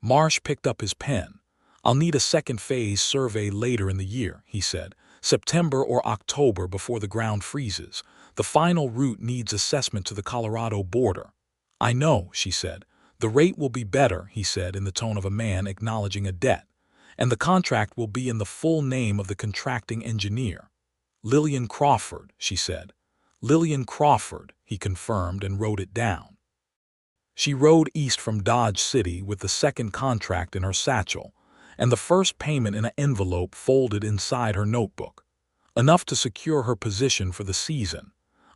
Marsh picked up his pen. "I'll need a second phase survey later in the year," he said. "September or October before the ground freezes. The final route needs assessment to the Colorado border." "I know," she said. "The rate will be better," he said in the tone of a man acknowledging a debt. "And the contract will be in the full name of the contracting engineer." "Lillian Crawford," she said. "Lillian Crawford," he confirmed and wrote it down. She rode east from Dodge City with the second contract in her satchel, and the first payment in an envelope folded inside her notebook. Enough to secure her position for the season.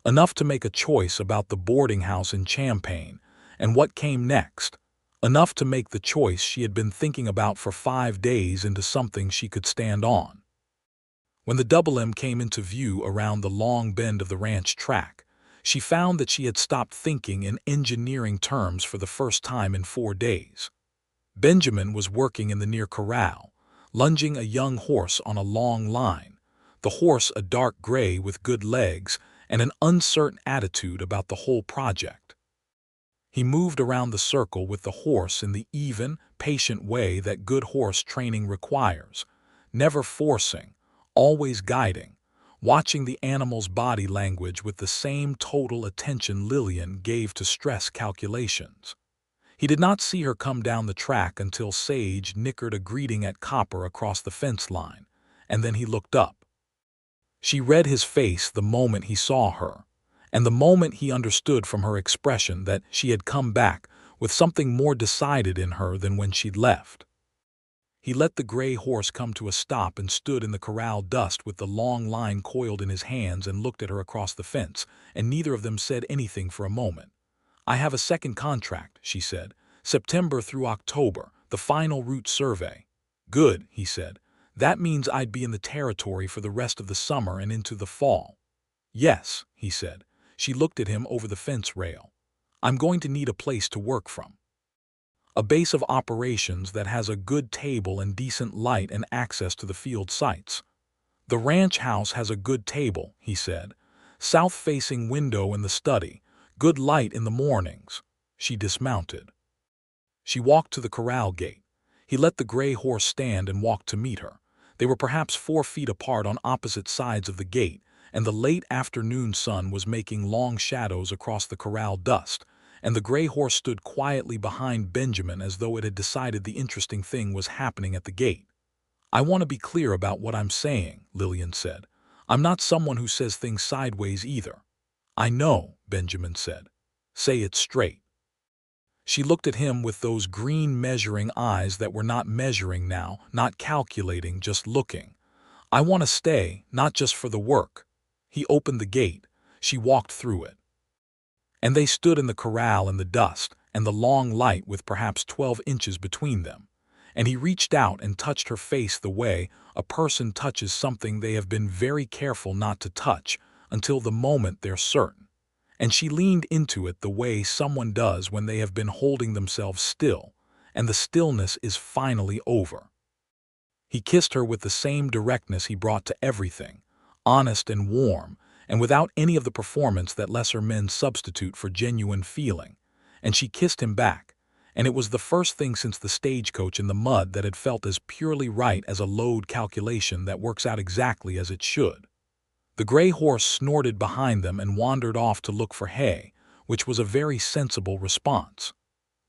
Enough to make a choice about the boarding house in Champaign and what came next. Enough to make the choice she had been thinking about for 5 days into something she could stand on. When the Double M came into view around the long bend of the ranch track, she found that she had stopped thinking in engineering terms for the first time in 4 days. Benjamin was working in the near corral, lunging a young horse on a long line, the horse a dark gray with good legs and an uncertain attitude about the whole project. He moved around the circle with the horse in the even, patient way that good horse training requires, never forcing, always guiding, watching the animal's body language with the same total attention Lillian gave to stress calculations. He did not see her come down the track until Sage nickered a greeting at Copper across the fence line, and then he looked up. She read his face the moment he saw her, and the moment he understood from her expression that she had come back with something more decided in her than when she'd left. He let the gray horse come to a stop and stood in the corral dust with the long line coiled in his hands and looked at her across the fence, and neither of them said anything for a moment. "I have a second contract," she said. "September through October, the final route survey." "Good," he said. "That means I'd be in the territory for the rest of the summer and into the fall." "Yes," he said. She looked at him over the fence rail. "I'm going to need a place to work from. A base of operations that has a good table and decent light and access to the field sites." "The ranch house has a good table," he said. "South-facing window in the study. Good light in the mornings." She dismounted. She walked to the corral gate. He let the gray horse stand and walked to meet her. They were perhaps 4 feet apart on opposite sides of the gate, and the late afternoon sun was making long shadows across the corral dust, and the gray horse stood quietly behind Benjamin as though it had decided the interesting thing was happening at the gate. "I want to be clear about what I'm saying," Lillian said. "I'm not someone who says things sideways either." "I know," Benjamin said. "Say it straight." She looked at him with those green measuring eyes that were not measuring now, not calculating, just looking. "I want to stay, not just for the work." He opened the gate. She walked through it. And they stood in the corral in the dust and the long light with perhaps 12 inches between them. And he reached out and touched her face the way a person touches something they have been very careful not to touch until the moment they're certain. And she leaned into it the way someone does when they have been holding themselves still, and the stillness is finally over. He kissed her with the same directness he brought to everything, honest and warm, and without any of the performance that lesser men substitute for genuine feeling. And she kissed him back, and it was the first thing since the stagecoach in the mud that had felt as purely right as a load calculation that works out exactly as it should. The gray horse snorted behind them and wandered off to look for hay, which was a very sensible response.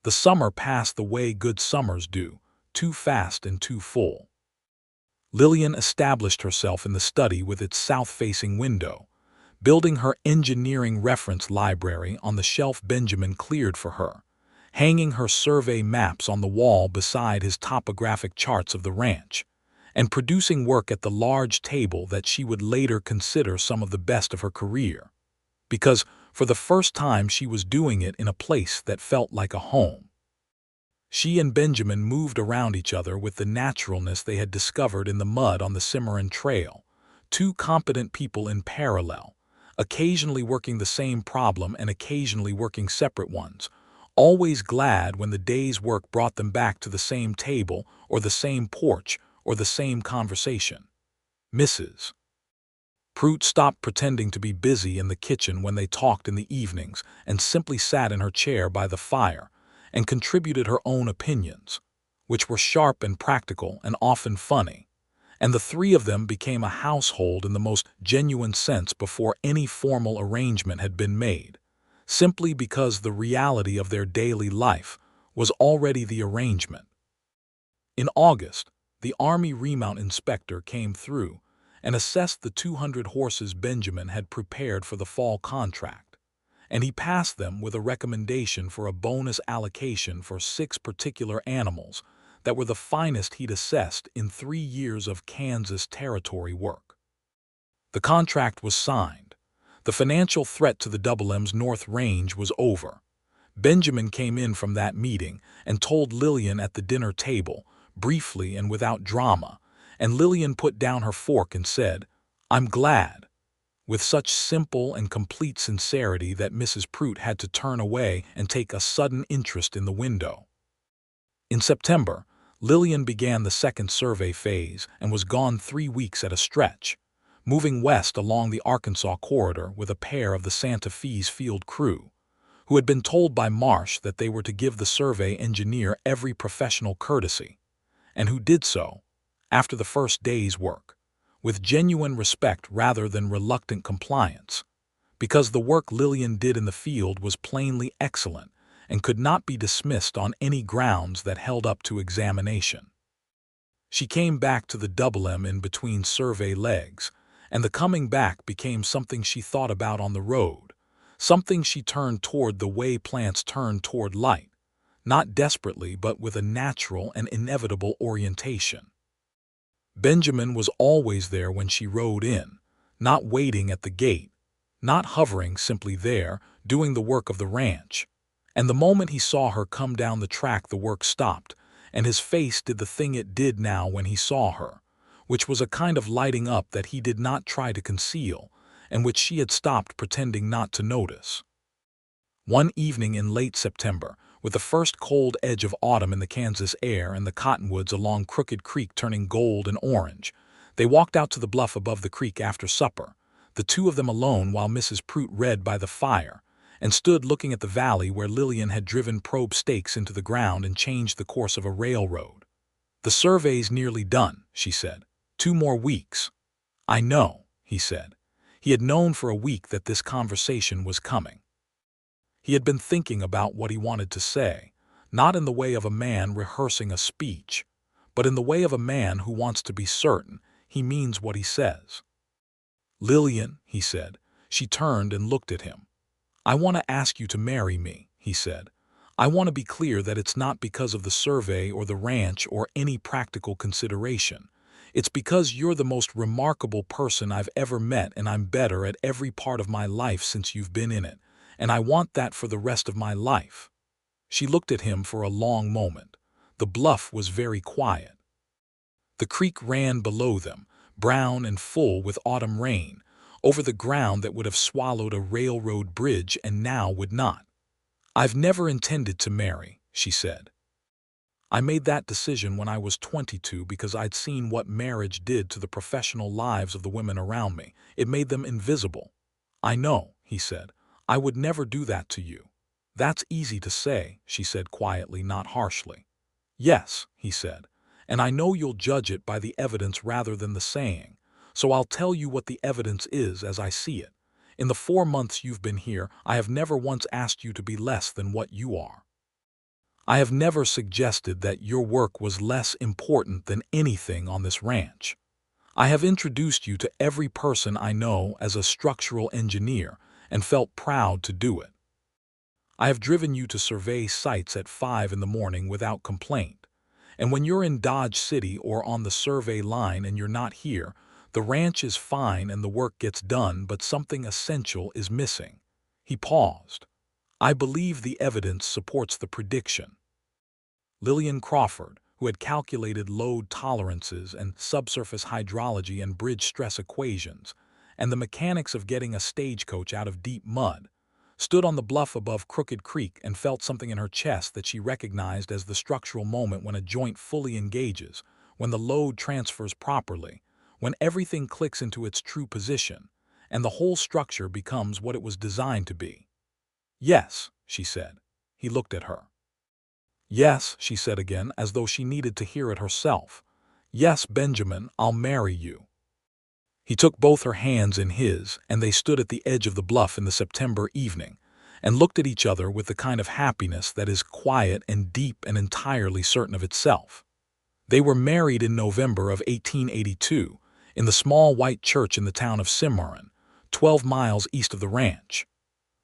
The summer passed the way good summers do, too fast and too full. Lillian established herself in the study with its south-facing window, building her engineering reference library on the shelf Benjamin cleared for her, hanging her survey maps on the wall beside his topographic charts of the ranch, and producing work at the large table that she would later consider some of the best of her career. Because, for the first time, she was doing it in a place that felt like a home. She and Benjamin moved around each other with the naturalness they had discovered in the mud on the Cimarron Trail, two competent people in parallel, occasionally working the same problem and occasionally working separate ones, always glad when the day's work brought them back to the same table or the same porch or the same conversation. Mrs. Pruitt stopped pretending to be busy in the kitchen when they talked in the evenings and simply sat in her chair by the fire and contributed her own opinions, which were sharp and practical and often funny, and the three of them became a household in the most genuine sense before any formal arrangement had been made, simply because the reality of their daily life was already the arrangement. In August, the Army remount inspector came through and assessed the 200 horses Benjamin had prepared for the fall contract, and he passed them with a recommendation for a bonus allocation for 6 particular animals that were the finest he'd assessed in 3 years of Kansas territory work. The contract was signed. The financial threat to the Double M's North Range was over. Benjamin came in from that meeting and told Lillian at the dinner table, briefly and without drama, and Lillian put down her fork and said, "I'm glad," with such simple and complete sincerity that Mrs. Pruitt had to turn away and take a sudden interest in the window. In September, Lillian began the second survey phase and was gone 3 weeks at a stretch, moving west along the Arkansas corridor with a pair of the Santa Fe's field crew, who had been told by Marsh that they were to give the survey engineer every professional courtesy, and who did so, after the first day's work, with genuine respect rather than reluctant compliance, because the work Lillian did in the field was plainly excellent and could not be dismissed on any grounds that held up to examination. She came back to the Double M in between survey legs, and the coming back became something she thought about on the road, something she turned toward the way plants turn toward light, not desperately but with a natural and inevitable orientation. Benjamin was always there when she rode in, not waiting at the gate, not hovering, simply there, doing the work of the ranch. And the moment he saw her come down the track, the work stopped, and his face did the thing it did now when he saw her, which was a kind of lighting up that he did not try to conceal, and which she had stopped pretending not to notice. One evening in late September, with the first cold edge of autumn in the Kansas air and the cottonwoods along Crooked Creek turning gold and orange, they walked out to the bluff above the creek after supper, the two of them alone while Mrs. Prout read by the fire, and stood looking at the valley where Lillian had driven probe stakes into the ground and changed the course of a railroad. "The survey's nearly done," she said. "2 more weeks." "I know," he said. He had known for a week that this conversation was coming. He had been thinking about what he wanted to say, not in the way of a man rehearsing a speech, but in the way of a man who wants to be certain he means what he says. "Lillian," he said. She turned and looked at him. "I want to ask you to marry me," he said. "I want to be clear that it's not because of the survey or the ranch or any practical consideration. It's because you're the most remarkable person I've ever met, and I'm better at every part of my life since you've been in it, and I want that for the rest of my life." She looked at him for a long moment. The bluff was very quiet. The creek ran below them, brown and full with autumn rain, over the ground that would have swallowed a railroad bridge and now would not. "I've never intended to marry," she said. "I made that decision when I was 22 because I'd seen what marriage did to the professional lives of the women around me. It made them invisible." "I know," he said. "I would never do that to you." "That's easy to say," she said quietly, not harshly. "Yes," he said, "and I know you'll judge it by the evidence rather than the saying. So I'll tell you what the evidence is as I see it. In the 4 months you've been here, I have never once asked you to be less than what you are. I have never suggested that your work was less important than anything on this ranch. I have introduced you to every person I know as a structural engineer and felt proud to do it. I have driven you to survey sites at 5 in the morning without complaint. And when you're in Dodge City or on the survey line and you're not here, the ranch is fine and the work gets done, but something essential is missing." He paused. "I believe the evidence supports the prediction." Lillian Crawford, who had calculated load tolerances and subsurface hydrology and bridge stress equations, and the mechanics of getting a stagecoach out of deep mud, stood on the bluff above Crooked Creek and felt something in her chest that she recognized as the structural moment when a joint fully engages, when the load transfers properly, when everything clicks into its true position, and the whole structure becomes what it was designed to be. "Yes," she said. He looked at her. "Yes," she said again, as though she needed to hear it herself. "Yes, Benjamin, I'll marry you." He took both her hands in his, and they stood at the edge of the bluff in the September evening, and looked at each other with the kind of happiness that is quiet and deep and entirely certain of itself. They were married in November of 1882, in the small white church in the town of Cimarron, 12 miles east of the ranch.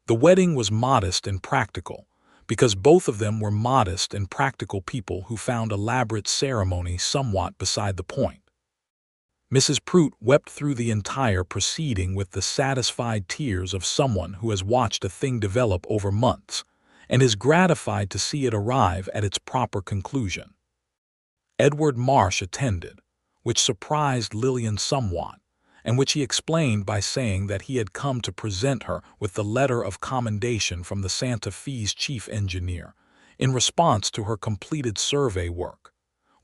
The wedding was modest and practical, because both of them were modest and practical people who found elaborate ceremony somewhat beside the point. Mrs. Prout wept through the entire proceeding with the satisfied tears of someone who has watched a thing develop over months, and is gratified to see it arrive at its proper conclusion. Edward Marsh attended, which surprised Lillian somewhat, and which he explained by saying that he had come to present her with the letter of commendation from the Santa Fe's chief engineer, in response to her completed survey work,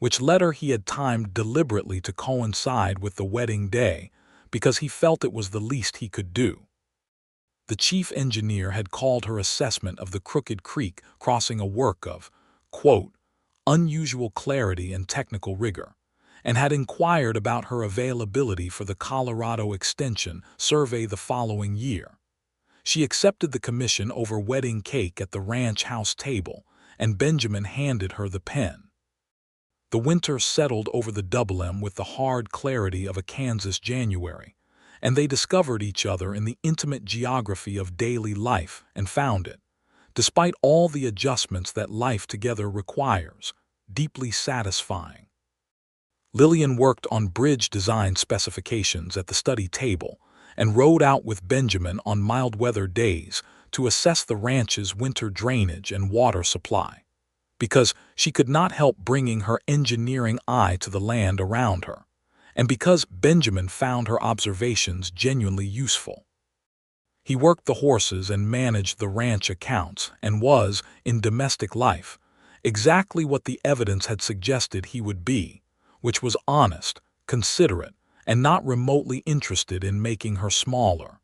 which letter he had timed deliberately to coincide with the wedding day, because he felt it was the least he could do. The chief engineer had called her assessment of the Crooked Creek crossing a work of, quote, "unusual clarity and technical rigor," and had inquired about her availability for the Colorado Extension survey the following year. She accepted the commission over wedding cake at the ranch house table, and Benjamin handed her the pen. The winter settled over the Double M with the hard clarity of a Kansas January, and they discovered each other in the intimate geography of daily life and found it, despite all the adjustments that life together requires, deeply satisfying. Lillian worked on bridge design specifications at the study table and rode out with Benjamin on mild weather days to assess the ranch's winter drainage and water supply, because she could not help bringing her engineering eye to the land around her, and because Benjamin found her observations genuinely useful. He worked the horses and managed the ranch accounts and was, in domestic life, exactly what the evidence had suggested he would be, which was honest, considerate, and not remotely interested in making her smaller.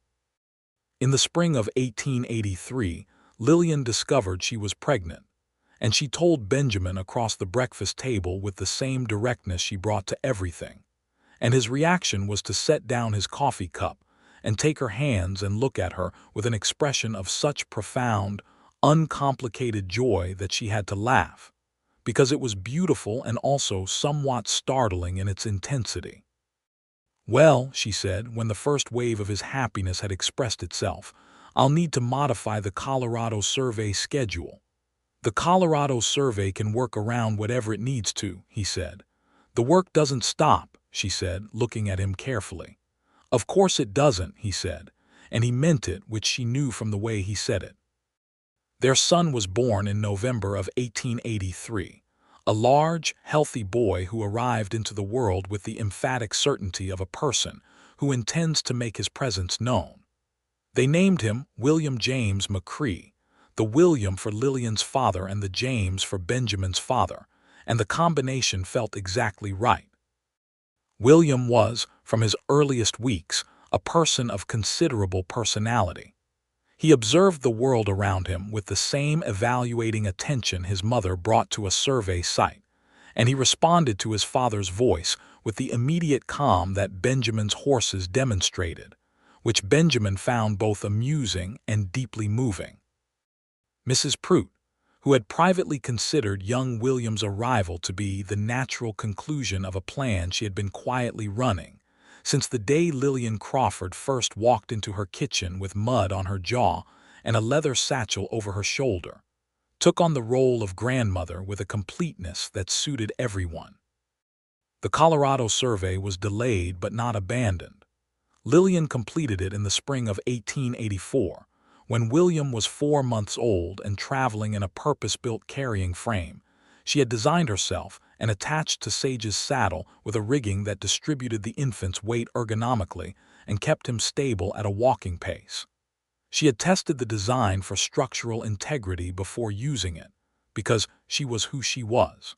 In the spring of 1883, Lillian discovered she was pregnant, and she told Benjamin across the breakfast table with the same directness she brought to everything, and his reaction was to set down his coffee cup and take her hands and look at her with an expression of such profound, uncomplicated joy that she had to laugh, because it was beautiful and also somewhat startling in its intensity. "Well," she said, when the first wave of his happiness had expressed itself, "I'll need to modify the Colorado survey schedule." "The Colorado survey can work around whatever it needs to," he said. "The work doesn't stop," she said, looking at him carefully. "Of course it doesn't," he said, and he meant it, which she knew from the way he said it. Their son was born in November of 1883, a large, healthy boy who arrived into the world with the emphatic certainty of a person who intends to make his presence known. They named him William James McCrae, the William for Lillian's father and the James for Benjamin's father, and the combination felt exactly right. William was, from his earliest weeks, a person of considerable personality. He observed the world around him with the same evaluating attention his mother brought to a survey site, and he responded to his father's voice with the immediate calm that Benjamin's horses demonstrated, which Benjamin found both amusing and deeply moving. Mrs. Prout, who had privately considered young William's arrival to be the natural conclusion of a plan she had been quietly running, since the day Lillian Crawford first walked into her kitchen with mud on her jaw and a leather satchel over her shoulder, took on the role of grandmother with a completeness that suited everyone. The Colorado survey was delayed but not abandoned. Lillian completed it in the spring of 1884, when William was 4 months old and traveling in a purpose-built carrying frame. She had designed herself and attached to Sage's saddle with a rigging that distributed the infant's weight ergonomically and kept him stable at a walking pace. She had tested the design for structural integrity before using it, because she was who she was.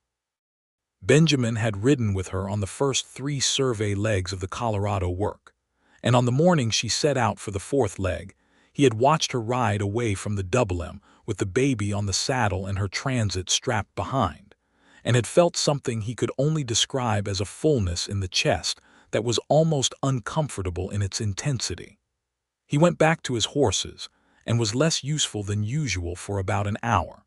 Benjamin had ridden with her on the first 3 survey legs of the Colorado work, and on the morning she set out for the 4th leg, he had watched her ride away from the Double M with the baby on the saddle and her transit strapped behind, and had felt something he could only describe as a fullness in the chest that was almost uncomfortable in its intensity. He went back to his horses and was less useful than usual for about an hour.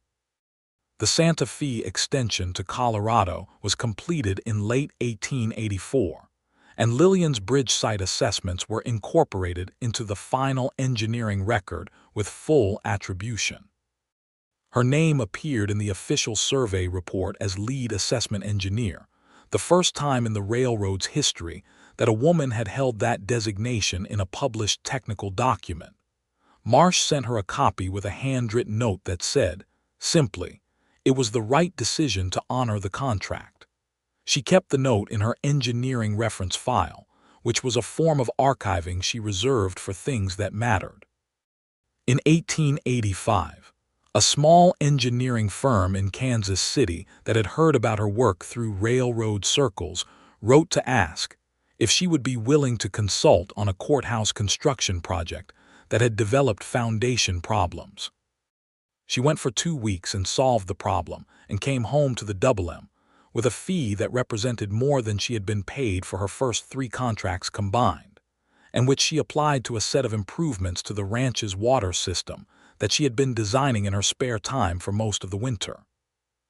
The Santa Fe extension to Colorado was completed in late 1884, and Lillian's bridge site assessments were incorporated into the final engineering record with full attribution. Her name appeared in the official survey report as lead assessment engineer, the first time in the railroad's history that a woman had held that designation in a published technical document. Marsh sent her a copy with a handwritten note that said, simply, it was the right decision to honor the contract. She kept the note in her engineering reference file, which was a form of archiving she reserved for things that mattered. In 1885, a small engineering firm in Kansas City that had heard about her work through railroad circles wrote to ask if she would be willing to consult on a courthouse construction project that had developed foundation problems. She went for 2 weeks and solved the problem and came home to the Double M with a fee that represented more than she had been paid for her first 3 contracts combined, and which she applied to a set of improvements to the ranch's water system that she had been designing in her spare time for most of the winter.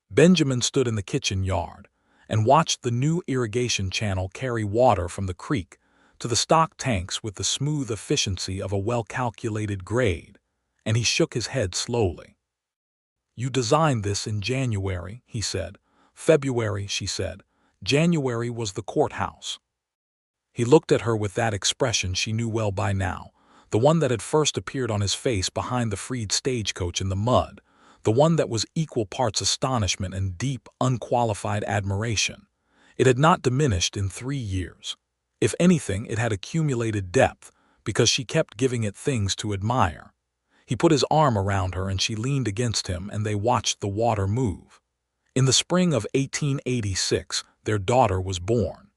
Benjamin stood in the kitchen yard and watched the new irrigation channel carry water from the creek to the stock tanks with the smooth efficiency of a well-calculated grade, and he shook his head slowly. "You designed this in January," he said. "February," she said. "January was the courthouse." He looked at her with that expression she knew well by now, the one that had first appeared on his face behind the freed stagecoach in the mud, the one that was equal parts astonishment and deep, unqualified admiration. It had not diminished in 3 years. If anything, it had accumulated depth, because she kept giving it things to admire. He put his arm around her and she leaned against him, and they watched the water move. In the spring of 1886, their daughter was born.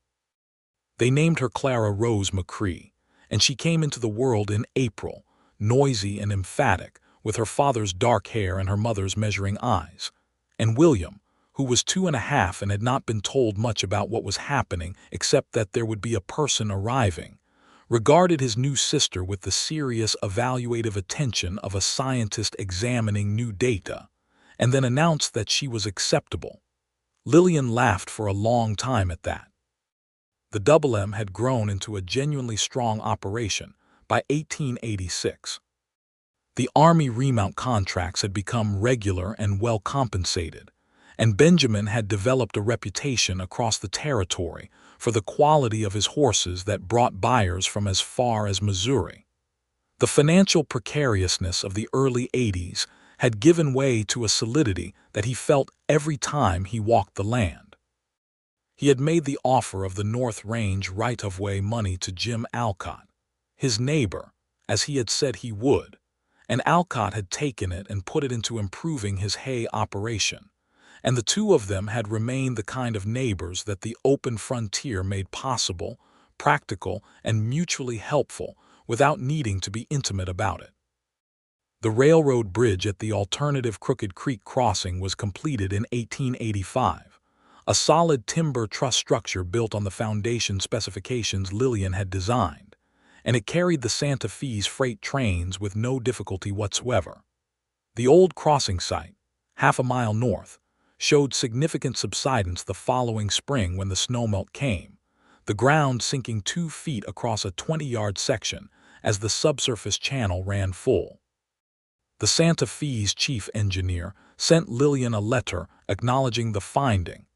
They named her Clara Rose McCrae, and she came into the world in April, noisy and emphatic, with her father's dark hair and her mother's measuring eyes. And William, who was 2.5 and had not been told much about what was happening except that there would be a person arriving, regarded his new sister with the serious, evaluative attention of a scientist examining new data, and then announced that she was acceptable. Lillian laughed for a long time at that. The Double M had grown into a genuinely strong operation by 1886. The Army remount contracts had become regular and well compensated, and Benjamin had developed a reputation across the territory for the quality of his horses that brought buyers from as far as Missouri. The financial precariousness of the early 80s had given way to a solidity that he felt every time he walked the land. He had made the offer of the North Range right-of-way money to Jim Alcott, his neighbor, as he had said he would, and Alcott had taken it and put it into improving his hay operation, and the two of them had remained the kind of neighbors that the open frontier made possible, practical, and mutually helpful without needing to be intimate about it. The railroad bridge at the alternative Crooked Creek crossing was completed in 1885, a solid timber truss structure built on the foundation specifications Lillian had designed, and it carried the Santa Fe's freight trains with no difficulty whatsoever. The old crossing site, half a mile north, showed significant subsidence the following spring when the snowmelt came, the ground sinking 2 feet across a 20-yard section as the subsurface channel ran full. The Santa Fe's chief engineer sent Lillian a letter acknowledging the finding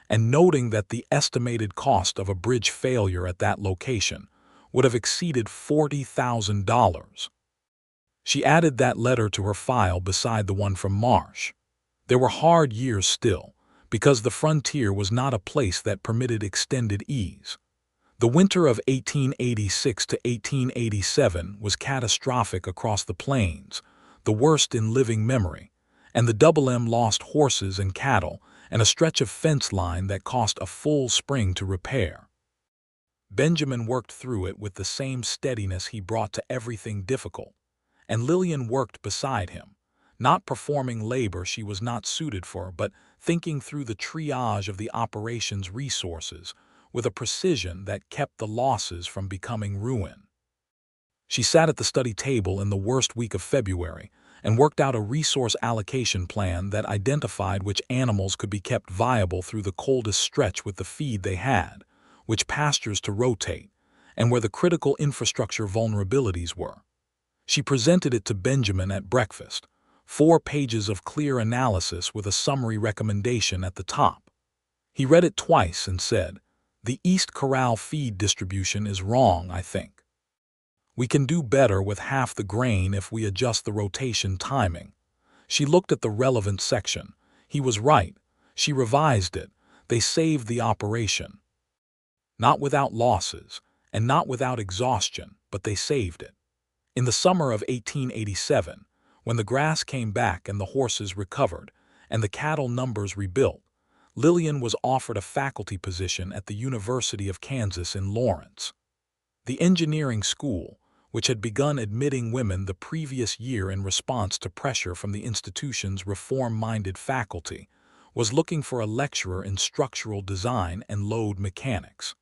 and noting that the estimated cost of a bridge failure at that location would have exceeded $40,000. She added that letter to her file beside the one from Marsh. There were hard years still, because the frontier was not a place that permitted extended ease. The winter of 1886 to 1887 was catastrophic across the plains, the worst in living memory, and the Double M lost horses and cattle and a stretch of fence line that cost a full spring to repair. Benjamin worked through it with the same steadiness he brought to everything difficult, and Lillian worked beside him, not performing labor she was not suited for, but thinking through the triage of the operation's resources with a precision that kept the losses from becoming ruin. She sat at the study table in the worst week of February and worked out a resource allocation plan that identified which animals could be kept viable through the coldest stretch with the feed they had, which pastures to rotate, and where the critical infrastructure vulnerabilities were. She presented it to Benjamin at breakfast, 4 pages of clear analysis with a summary recommendation at the top. He read it twice and said, "The East Corral feed distribution is wrong, I think. We can do better with half the grain if we adjust the rotation timing." She looked at the relevant section. He was right. She revised it. They saved the operation. Not without losses, and not without exhaustion, but they saved it. In the summer of 1887, when the grass came back and the horses recovered, and the cattle numbers rebuilt, Lillian was offered a faculty position at the University of Kansas in Lawrence. The engineering school, which had begun admitting women the previous year in response to pressure from the institution's reform-minded faculty, was looking for a lecturer in structural design and load mechanics.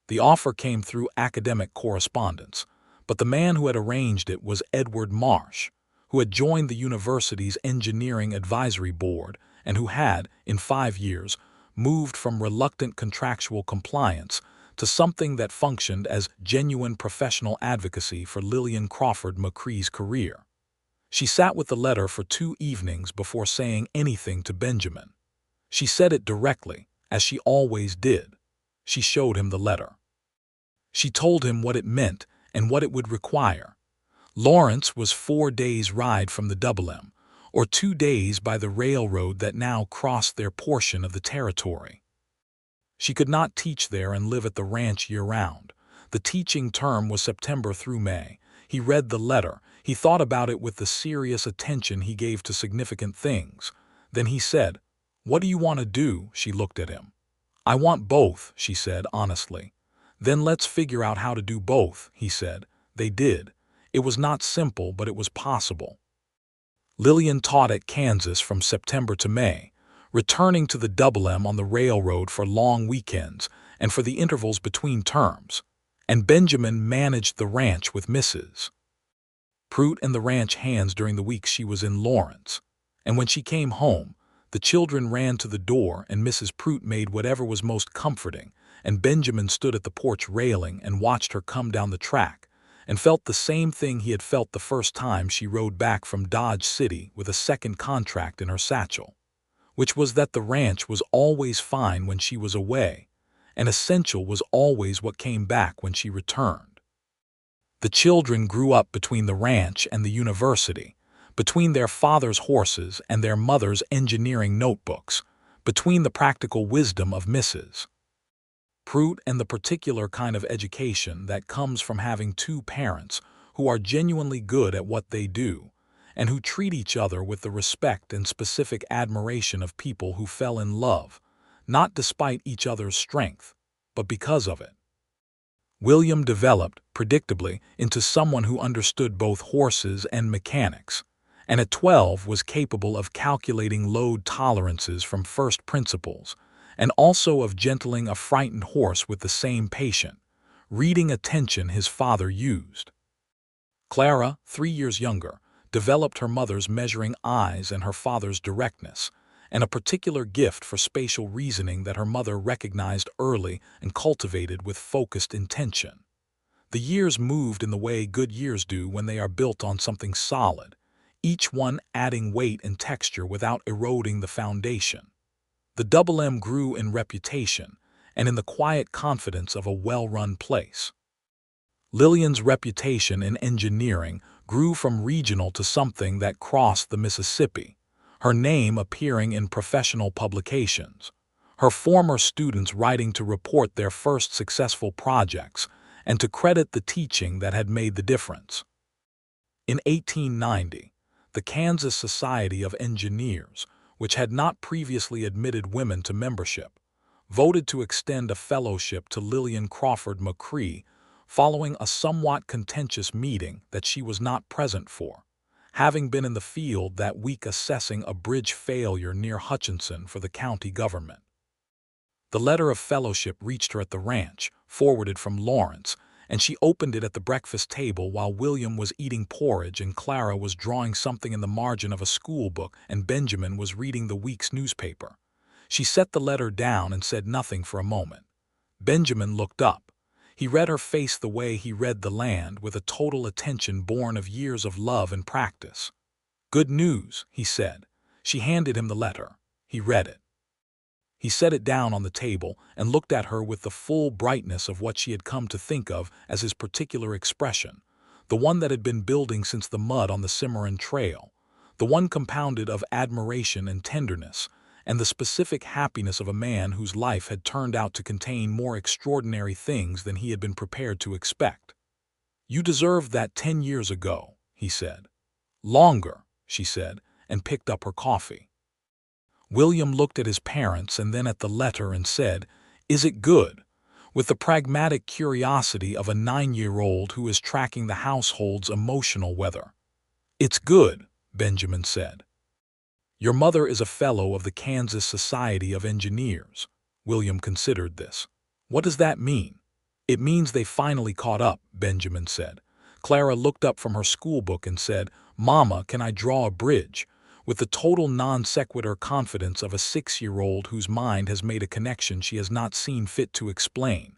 The offer came through academic correspondence, but the man who had arranged it was Edward Marsh, who had joined the university's engineering advisory board and who had, in 5 years, moved from reluctant contractual compliance to something that functioned as genuine professional advocacy for Lillian Crawford McCrae's career. She sat with the letter for 2 evenings before saying anything to Benjamin. She said it directly, as she always did. She showed him the letter. She told him what it meant and what it would require. Lawrence was 4 days' ride from the Double M, or 2 days by the railroad that now crossed their portion of the territory. She could not teach there and live at the ranch year-round. The teaching term was September through May. He read the letter. He thought about it with the serious attention he gave to significant things. Then he said, "What do you want to do?" She looked at him. "I want both," she said honestly. "Then let's figure out how to do both," he said. They did. It was not simple, but it was possible. Lillian taught at Kansas from September to May, returning to the Double M on the railroad for long weekends and for the intervals between terms. And Benjamin managed the ranch with Mrs. Pruitt and the ranch hands during the weeks she was in Lawrence. And when she came home, the children ran to the door and Mrs. Pruitt made whatever was most comforting, and Benjamin stood at the porch railing and watched her come down the track, and felt the same thing he had felt the first time she rode back from Dodge City with a second contract in her satchel, which was that the ranch was always fine when she was away, and essential was always what came back when she returned. The children grew up between the ranch and the university, between their father's horses and their mother's engineering notebooks, between the practical wisdom of Mrs. Pruitt and the particular kind of education that comes from having 2 parents who are genuinely good at what they do, and who treat each other with the respect and specific admiration of people who fell in love, not despite each other's strength, but because of it. William developed, predictably, into someone who understood both horses and mechanics, and at 12 was capable of calculating load tolerances from first principles, and also of gentling a frightened horse with the same patient, reading attention his father used. Clara, 3 years younger, developed her mother's measuring eyes and her father's directness, and a particular gift for spatial reasoning that her mother recognized early and cultivated with focused intention. The years moved in the way good years do when they are built on something solid, each one adding weight and texture without eroding the foundation. The Double M grew in reputation and in the quiet confidence of a well-run place. Lillian's reputation in engineering grew from regional to something that crossed the Mississippi, her name appearing in professional publications, her former students writing to report their first successful projects and to credit the teaching that had made the difference. In 1890, the Kansas Society of Engineers, which had not previously admitted women to membership, voted to extend a fellowship to Lillian Crawford McCrae following a somewhat contentious meeting that she was not present for, having been in the field that week assessing a bridge failure near Hutchinson for the county government. The letter of fellowship reached her at the ranch, forwarded from Lawrence, and she opened it at the breakfast table while William was eating porridge and Clara was drawing something in the margin of a school book and Benjamin was reading the week's newspaper. She set the letter down and said nothing for a moment. Benjamin looked up. He read her face the way he read the land, with a total attention born of years of love and practice. "Good news," he said. She handed him the letter. He read it. He set it down on the table and looked at her with the full brightness of what she had come to think of as his particular expression, the one that had been building since the mud on the Cimarron Trail, the one compounded of admiration and tenderness, and the specific happiness of a man whose life had turned out to contain more extraordinary things than he had been prepared to expect. "You deserved that 10 years ago," he said. "Longer," she said, and picked up her coffee. William looked at his parents and then at the letter and said, "Is it good?" with the pragmatic curiosity of a 9-year-old who is tracking the household's emotional weather. "It's good," Benjamin said. "Your mother is a fellow of the Kansas Society of Engineers." William considered this. "What does that mean?" "It means they finally caught up," Benjamin said. Clara looked up from her schoolbook and said, "Mama, can I draw a bridge?" with the total non-sequitur confidence of a 6-year-old whose mind has made a connection she has not seen fit to explain.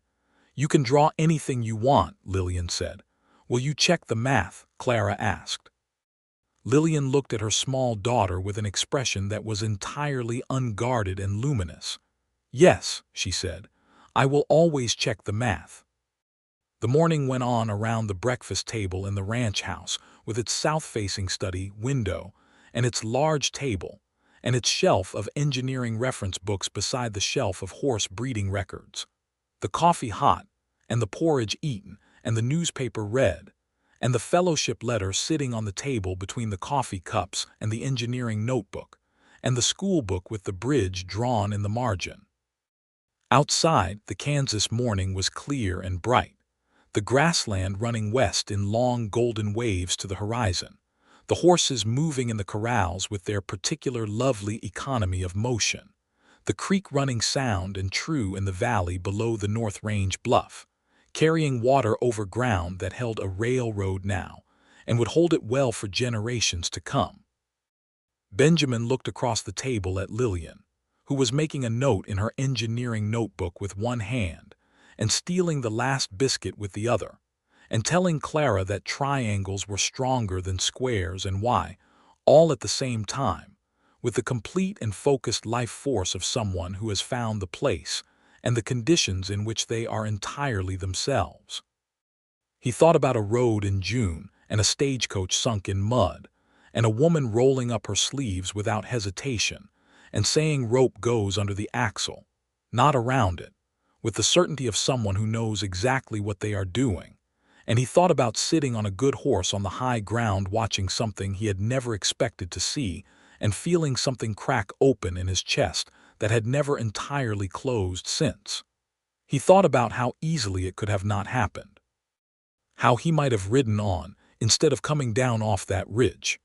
"You can draw anything you want," Lillian said. "Will you check the math?" Clara asked. Lillian looked at her small daughter with an expression that was entirely unguarded and luminous. "Yes," she said, "I will always check the math." The morning went on around the breakfast table in the ranch house, with its south-facing study window, and its large table, and its shelf of engineering reference books beside the shelf of horse breeding records. The coffee hot, and the porridge eaten, and the newspaper read, and the fellowship letter sitting on the table between the coffee cups and the engineering notebook, and the school book with the bridge drawn in the margin. Outside, the Kansas morning was clear and bright, the grassland running west in long golden waves to the horizon, the horses moving in the corrals with their particular lovely economy of motion, the creek running sound and true in the valley below the North Range bluff, carrying water over ground that held a railroad now, and would hold it well for generations to come. Benjamin looked across the table at Lillian, who was making a note in her engineering notebook with one hand, and stealing the last biscuit with the other, and telling Clara that triangles were stronger than squares and why, all at the same time, with the complete and focused life force of someone who has found the place and the conditions in which they are entirely themselves. He thought about a road in June and a stagecoach sunk in mud, and a woman rolling up her sleeves without hesitation and saying rope goes under the axle, not around it, with the certainty of someone who knows exactly what they are doing. And he thought about sitting on a good horse on the high ground watching something he had never expected to see and feeling something crack open in his chest that had never entirely closed since. He thought about how easily it could have not happened. How he might have ridden on instead of coming down off that ridge.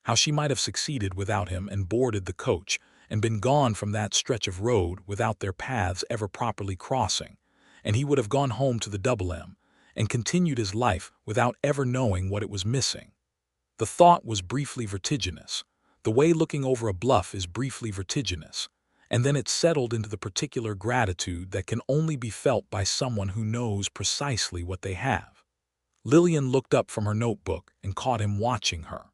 How she might have succeeded without him and boarded the coach and been gone from that stretch of road without their paths ever properly crossing, and he would have gone home to the Double M and continued his life without ever knowing what it was missing. The thought was briefly vertiginous, the way looking over a bluff is briefly vertiginous, and then it settled into the particular gratitude that can only be felt by someone who knows precisely what they have. Lillian looked up from her notebook and caught him watching her.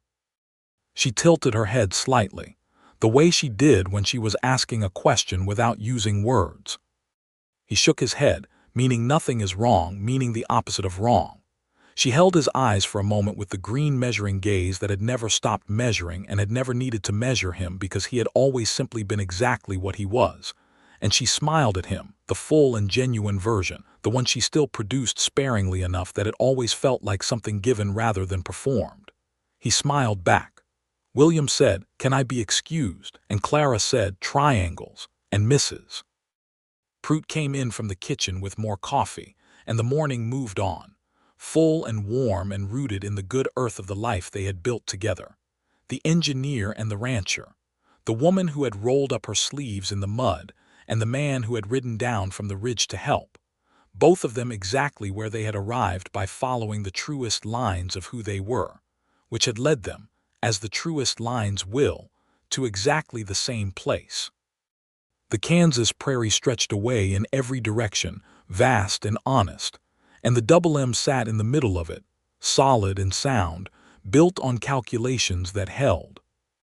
She tilted her head slightly, the way she did when she was asking a question without using words. He shook his head, meaning nothing is wrong, meaning the opposite of wrong. She held his eyes for a moment with the green measuring gaze that had never stopped measuring and had never needed to measure him because he had always simply been exactly what he was. And she smiled at him, the full and genuine version, the one she still produced sparingly enough that it always felt like something given rather than performed. He smiled back. William said, "Can I be excused?" And Clara said, "Triangles," and Mrs. Prout came in from the kitchen with more coffee, and the morning moved on, full and warm and rooted in the good earth of the life they had built together. The engineer and the rancher, the woman who had rolled up her sleeves in the mud, and the man who had ridden down from the ridge to help, both of them exactly where they had arrived by following the truest lines of who they were, which had led them, as the truest lines will, to exactly the same place. The Kansas prairie stretched away in every direction, vast and honest, and the Double M sat in the middle of it, solid and sound, built on calculations that held.